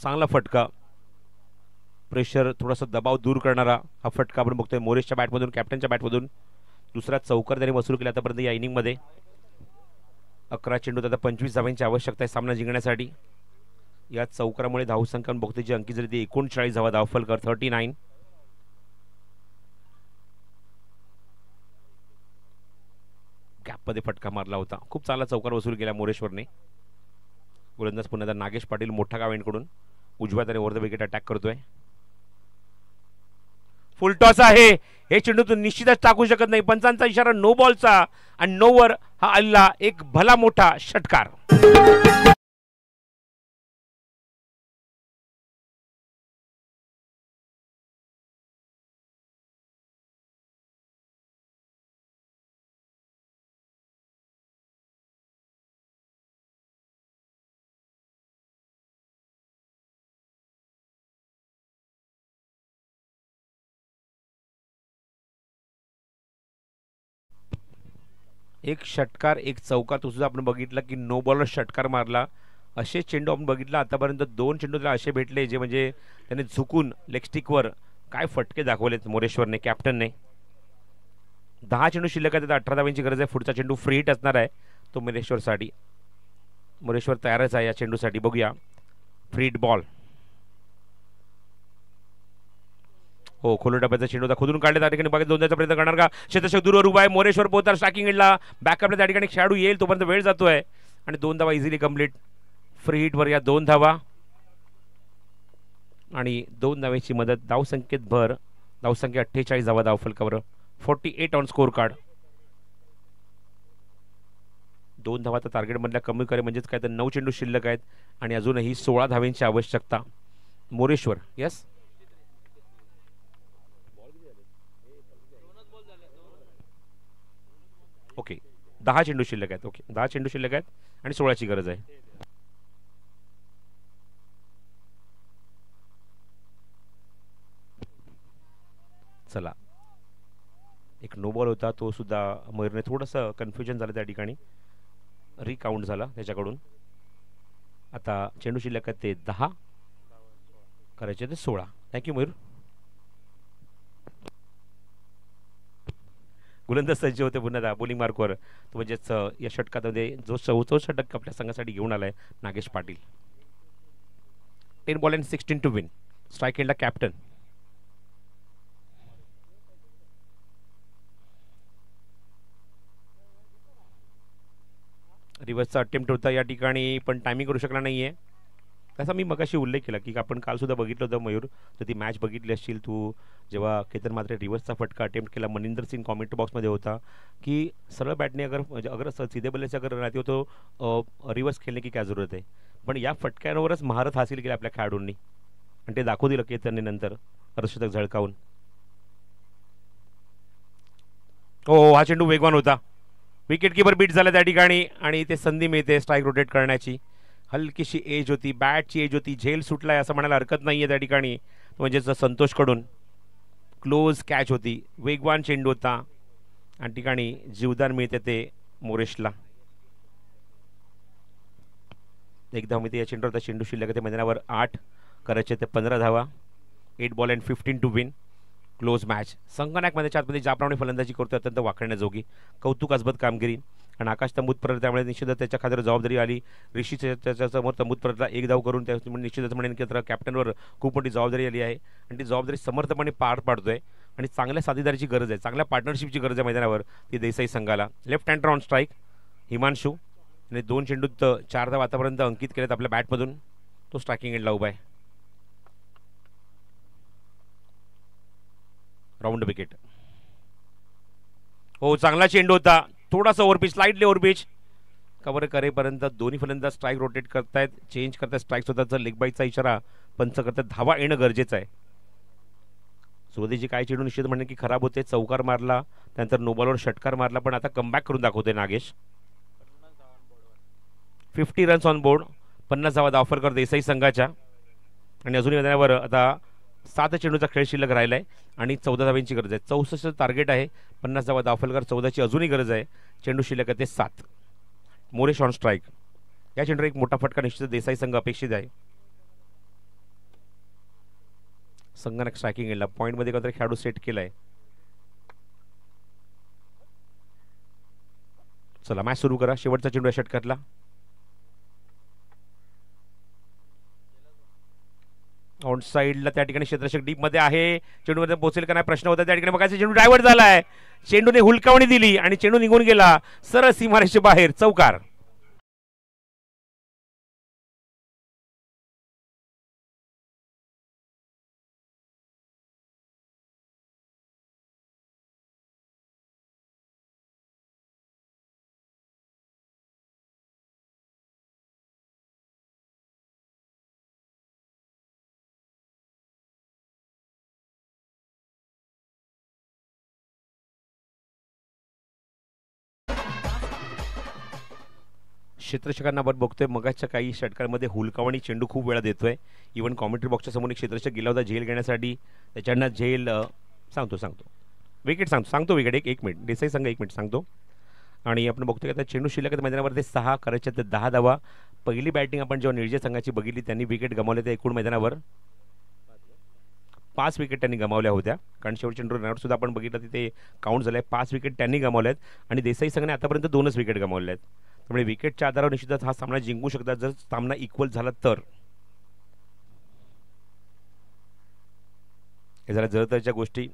चांगला फटका, प्रेशर थोडासा दबाव दूर करणारा हा फटका आपण बघतोय मोरेशच्या बॅटमधून, कॅप्टनच्या बॅटमधून. दुसरा चौकार त्याने वसूल केला आतापर्यंत या इनिंगमध्ये. 11 चेंडूत आता 25 धावांची आवश्यकता आहे सामना जिंकण्यासाठी. या चौकारामुळे धावसंख्या बघतोय जी अंकी झाली ती 39 धावा. धावफलकर 39. गॅपमध्ये फटका मारला होता. खूप चांगला चौकार वसूल केला मोरेश्वरने. गोलंदाज पुन्हा नागेश पाटील मोठा गाव एंडकडून उजव्या त्याने ओव्हर द विकेट अटॅक करतोय. फुल टॉस आहे. हे चेंडू तू निश्चितच टाकू शकत नाही. पंचांचा इशारा नो बॉलचा आणि नोवर हा आल्ला एक भला मोठा षटकार. एक षटकार एक चौकार तो सुद्धा आपण बघितला की नो बॉलर षटकार मारला. असे चेंडू आपण बघितला आतापर्यंत 2 चेंडू त्याला असे भेटले जे म्हणजे त्याने झुकून लेगस्टिकवर काय फटके दाखवलेत मोरेश्वरने, कॅप्टनने. 10 चेंडू शिल्लक आहेत. 18 धावांची गरज आहे. पुढचा चेंडू फ्री हिट असणार आहे तो मोरेश्वरसाठी. मोरेश्वर तयारच आहे या चेंडूसाठी. बघूया फ्री हिट बॉल. हो, खोलू डब्याचा चेंडू होता, खोदून काढले. त्या ठिकाणी बघा दोनदाचा प्रयत्न करणार का क्षेत्ररक्षक दूरवर उभा आहे. मोरेश्वर पोहोचणार स्ट्रायकिंग एंडला. बॅकअपला त्या ठिकाणी खेळाडू येईल तोपर्यंत वेळ जातोय आणि 2 धावा इझिली कंप्लीट. फ्री हिटवर या 2 धावा आणि 2 धावेची मदत. धावसंख्येत भर. धावसंख्या 48 धावा धावफलकावर. 48 ऑन स्कोर कार्ड. 2 धावा तर टार्गेट मधल्या कमी करे म्हणजेच काय तर 9 चेंडू शिल्लक आहेत आणि अजूनही 16 धावांची आवश्यकता. मोरेश्वर यस ओके 10 चेंडू शिल्लक आहेत. ओके 10 चेंडू शिल्लक आहेत आणि 16ची गरज आहे. चला एक नो बॉल होता तो सुद्धा मयूरने थोडंसं कन्फ्युजन झालं त्या ठिकाणी. रिकाउंट झाला त्याच्याकडून. आता चेंडू शिल्लक आहेत ते 10 करायचे ते 16. थँक्यू मयूर. गोलंदाज सज्ज होते पुन्हा बॉलिंग मार्कवर. तो म्हणजेच या षटकामध्ये जो 14 षटक आपल्या संघासाठी घेऊन आलाय Nagesh Patil. 10 ball and 16 to win. Strike एंडला कॅप्टन. रिव्हर्सचा अटेम्प्ट होता या ठिकाणी, पण टायमिंग करू शकला नाही आहे. तसा मी मगाशी उल्लेख केला की आपण कालसुद्धा बघितलं होतं मयूर, तर ती मॅच बघितली असशील तू, जेव्हा केतन मात्रे रिव्हर्सचा फटका अटेम्प्ट केला, मनिंदर सिंग कॉमेंट बॉक्समध्ये होता की सरळ बॅटने अगर सीधे बल्ले से अगर रहती हो तो रिव्हर्स खेळणे की काय जरूरत आहे. पण या फटक्यांवरच महारत हासिल केली आपल्या खेळाडूंनी आणि ते दाखवू दिलं केतनने नंतर अर्धशतक झळकावून. हो, हा चेंडू वेगवान होता. विकेट किपर बीट झाला त्या ठिकाणी आणि ते संधी मिळते स्ट्राईक रोटेट करण्याची. हलकीशी एज होती, बॅटची एज होती, झेल सुटलाय असं म्हणायला हरकत नाही आहे त्या ठिकाणी, म्हणजेच संतोषकडून. क्लोज कॅच होती, वेगवान चेंडू होता आणि ठिकाणी जीवदान मिळते ते मोरेशला. एक धावमिती या चेंडूवर, चेंडू शिल्लक ते मैदानावर 8, करायचे ते 15 धावा. 8 ball and 15 to win. Close match. संगनायकमध्ये आतमध्ये ज्याप्रमाणे फलंदाजी करतो अत्यंत वाखण्याजोगी, कौतुकास्पद कामगिरी. आणि आकाश तंबूत परत, त्यामुळे निश्चितच त्याच्या खात्यावर जबाबदारी आली. ऋषी त्याच्यासमोर तंबूत परतला, एक धाव करून त्या निश्चितच म्हणेन की कॅप्टनवर खूप मोठी जबाबदारी आली आहे आणि ती जबाबदारी समर्थपणे पार पाडतोय. आणि चांगल्या साथीदारीची गरज आहे, चांगल्या पार्टनरशिपची गरज आहे मैदानावर ती देसाई संघाला. लेफ्ट हँडर ऑन स्ट्राईक हिमांशू आणि 2 चेंडूत 4 धावा आतापर्यंत अंकित केलेत आपल्या बॅटमधून. तो स्ट्रायकिंग एंडला उभा आहे. Round wicket. हो, चांगला चेंडू होता, थोडासा ओव्हरपिच, स्लाइटली ओव्हरपिच. कव्हर करेपर्यंत दोन्ही फलंदाज स्ट्राईक रोटेट करतायत, चेंज करतायत स्ट्राईक स्वतःचा. लेग बाईचा इशारा पंच करतात, धावा येणं गरजेचं आहे. सुरुवातीची काय चेंडू निश्चित म्हणणे की खराब होते, चौकार मारला, त्यानंतर नोबॉलवर षटकार मारला, पण आता कमबॅक करून दाखवतोय नागेश. 50 रन्स ऑन बोर्ड, 50 धावा दाफरकर देसाई संघाच्या. आणि अजूनही मैदानावर आता 7 चेंडूचा खेळ शिल्लक राहिला आहे आणि 14 धाव्यांची गरज आहे. 64 टार्गेट आहे, 50 धावा दाफलकर, 14ची अजूनही गरज आहे. चेंडू शिल्लक आहे ते 7. मोरेश ऑन स्ट्राईक. या चेंडूवर एक मोठा फटका निश्चित देसाई संघ अपेक्षित आहे. संघाने स्ट्रायकिंग एंडला पॉईंटमध्ये काहीतरी खेळाडू सेट केलाय. चला मॅच सुरू करा. शेवटचा चेंडू या षटकातला. ऑन साईडला त्या ठिकाणी क्षेत्ररक्षक डीप मध्ये आहे, चेंडूमध्ये पोहोचेल का नाही प्रश्न होता त्या ठिकाणी. बघायचं चेंडू डायव्हर्ट झालाय, चेंडूने हुलकावणी दिली आणि चेंडू निघून गेला सरळ सीमारेषे बाहेर. चौकार. क्षेत्ररक्षकांना आपण बघतोय मगाच्या काही षटकांमध्ये हुलकावणी चेंडू खूप वेळा देतोय. इव्हन कॉमेंट्री बॉक्सच्या समोर एक क्षेत्ररक्षक गेला होता झेल घेण्यासाठी, त्याच्यानं झेल सांगतो विकेट सांगतो विकेट. एक मिनिट देसाई संघ, 1 मिनिट सांगतो. आणि आपण बघतोय की आता चेंडू शिल्लक मैदानावर ते 6, करायचे ते 10 धावा. पहिली बॅटिंग आपण जेव्हा निर्जय संघाची बघितली त्यांनी विकेट गमावले, ते एकूण मैदानावर 5 विकेट त्यांनी गमावल्या होत्या. कारण शेवट चेंडू रनआउट सुद्धा आपण बघितलं तिथे काउंट झालाय. 5 विकेट त्यांनी गमावल्या आहेत आणि देसाई संघाने आतापर्यंत 2च विकेट गमावले आहेत. त्यामुळे विकेटच्या आधारावर निश्चितच हा सामना जिंकू शकतात जर सामना इक्वल झाला तर. हे झाल्या जर तरच्या गोष्टी.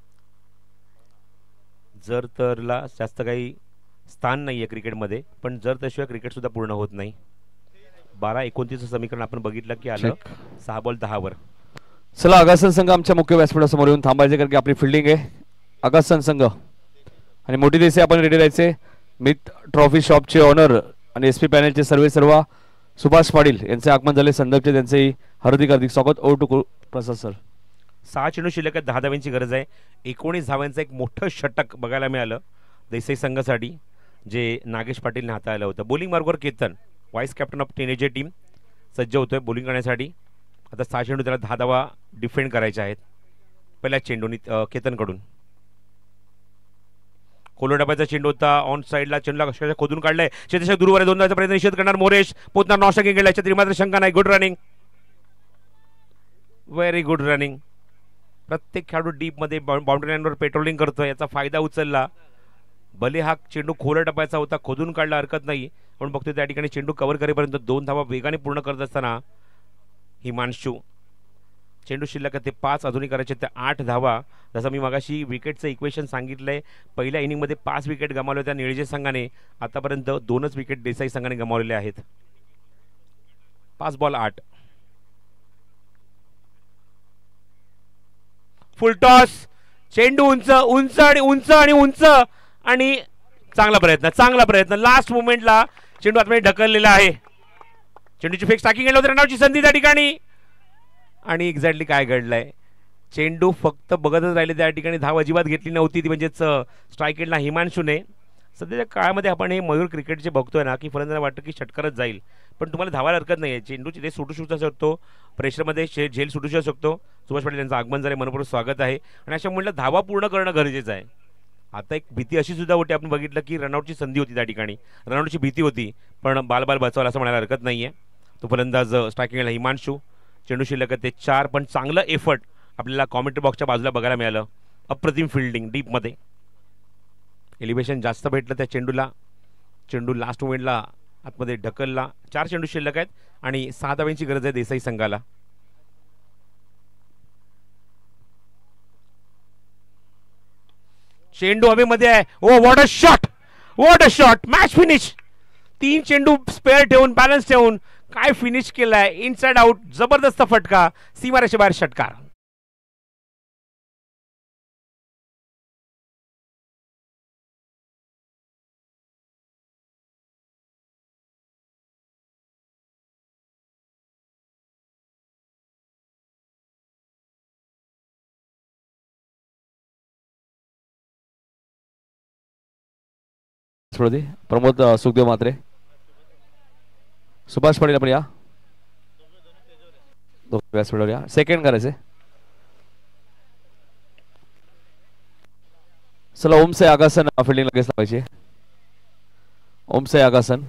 जर तरला जास्त काही स्थान नाही आहे क्रिकेटमध्ये, पण जर त्याशिवाय क्रिकेट सुद्धा पूर्ण होत नाही. 12-29 समीकरण आपण बघितलं की आलं 6 बॉल 10 वर. चला आगासन संघ आमच्या मुख्य व्यासपीठासमोर येऊन थांबायचे कारण की आपली फिल्डिंग आहे. आगासन संघ आणि मोठी देसाई आपण रेडी राहायचे. मित ट्रॉफी शॉपचे ऑनर आणि एसपी पॅनलचे सर्व सुभाष पाटील यांचे आगमन झाले. संदर्भचे त्यांचे हार्दिक स्वागत. Over to Prasad sir. 6 चेंडू शिल्लक आहेत, 10 धाव्यांची गरज आहे. 19 धाव्यांचं एक मोठं षटक बघायला मिळालं देसाई संघासाठी, जे नागेश पाटीलने हाताळलं होतं. बॉलिंग मार्गवर Ketan, vice captain of teenager team, सज्ज होतोय बॉलिंग करण्यासाठी. आता 6 चेंडू त्याला 10 धावा डिफेंड करायच्या आहेत पहिल्या चेंडूनी केतनकडून. खोलो डब्याचा चेंडू होता, ऑन साईडला चेंडूला कशा खोदून काढलाय. क्षेत्ररक्षक दूरवर 2 धावांचा प्रयत्न निषेध करणार मोरेश, पोचणार नॉस्टॉकिंग गेला, याच्यात मात्र शंका नाही. Good running, very good running. प्रत्येक खेळाडू डीपमध्ये बाउंड्री लाईनवर पेट्रोलिंग करतोय, याचा फायदा उचलला. भले हा चेंडू खोला टपायचा होता, खोदून काढला हरकत नाही, पण बघतोय त्या ठिकाणी चेंडू कव्हर करेपर्यंत 2 धावा वेगाने पूर्ण करत असताना हिमांशू चेंडू शिल्लक आहे ते 5, अजूनही करायचे ते 8 धावा. जसं मी मगाशी विकेटचं इक्वेशन सांगितलंय, पहिल्या इनिंगमध्ये 5 विकेट गमावल्या होत्या निळजे संघाने. आतापर्यंत 2च विकेट देसाई संघाने गमावलेले आहेत. 5 बॉल 8. फुल टॉस, चेंडू उंच उंच आणि उंच आणि उंच आणि चांगला प्रयत्न लास्ट मोमेंटला चेंडू आतमध्ये ढकललेला आहे. चेंडूची फेक स्टाकिंग गेलं होतं, रनआउटची संधी त्या ठिकाणी. आणि एक्झॅक्टली काय घडलंय, चेंडू फक्त बघतच राहिले त्या ठिकाणी, धाव अजिबात घेतली नव्हती ती, म्हणजेच स्ट्राईक एंडला हिमांशूने. सध्याच्या काळामध्ये आपण हे मयूर क्रिकेटचे बघतोय ना की फलंदाजाला वाटतं की षटकारच जाईल, पण तुम्हाला धावायला हरकत नाही आहे. चेंडूची ते सुटू शकतो, प्रेशरमध्ये झेल सुटू शकतो. सुभाष पाटील यांचं आगमन झाले, मनपूर्वक स्वागत आहे. आणि अशा म्हणलं धावा पूर्ण करणं गरजेचं आहे. आता एक भीती अशी सुद्धा होती, आपण बघितलं की रनआउटची संधी होती त्या ठिकाणी, रनआउटची भीती होती, पण बाल बचावला असं म्हणायला हरकत नाही आहे. तो फलंदाज स्ट्रायकिंगला हिमांशू. चेंडू शिल्लक ते 4, पण चांगलं एफर्ट आपल्याला कॉमेंट्री बॉक्सच्या बाजूला बघायला मिळालं. अप्रतिम फिल्डिंग डीपमध्ये, एलिव्हेशन जास्त भेटलं त्या चेंडूला. चेंडू लास्ट मोमेंटला आतमध्ये ढकलला. 4 चेंडू शिल्लक आहेत आणि 6 धावांची गरज आहे देसाई संघाला. चेंडू हवेमध्ये आहे. Oh what a shot, match finish. 3 चेंडू स्पेअर ठेवून, बॅलन्स ठेवून काय फिनिश केलाय, इनसाइड आउट, जबरदस्त फटका, सीमारेषेबाहेर षटकार. प्रमोद सुखदेव म्हात्रे, सुभाष पाटील आपण या व्यासपीठावर सेकंड करायचे. चला ओमसे आगासन फिल्डिंग लगेच लावायची. ओमसे आगासन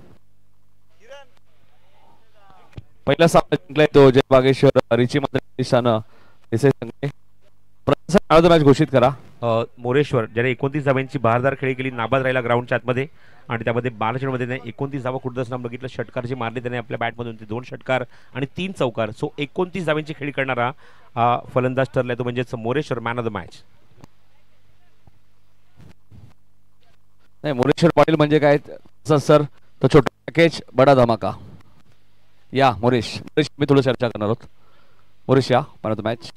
पहिला सामना जिंकलाय तो जय बागेश्वर रिची मात्र मॅच घोषित करा. मोरेश्वर ज्याने 29 धावांची बहारदार खेळी केली, नाबाद राहिला ग्राउंडच्या आतमध्ये, आणि त्यामध्ये 12 चेंडूमध्ये त्याने 29 धावा कुठं असताना बघितलं. षटकार जे मारले त्याने आपल्या बॅटमधून, ते 2 षटकार आणि 3 चौकार. सो 29 धावांची खेळी करणारा फलंदाज ठरलाय तो, म्हणजेच Moreshwar man of the match. नाही, मोरेश्वर पाटील म्हणजे काय सर, तो छोटा पॅकेज बडा धमाका. या मोरेश मी थोडं चर्चा करणार आहोत. मोरेश या मॅन ऑफ द मॅच.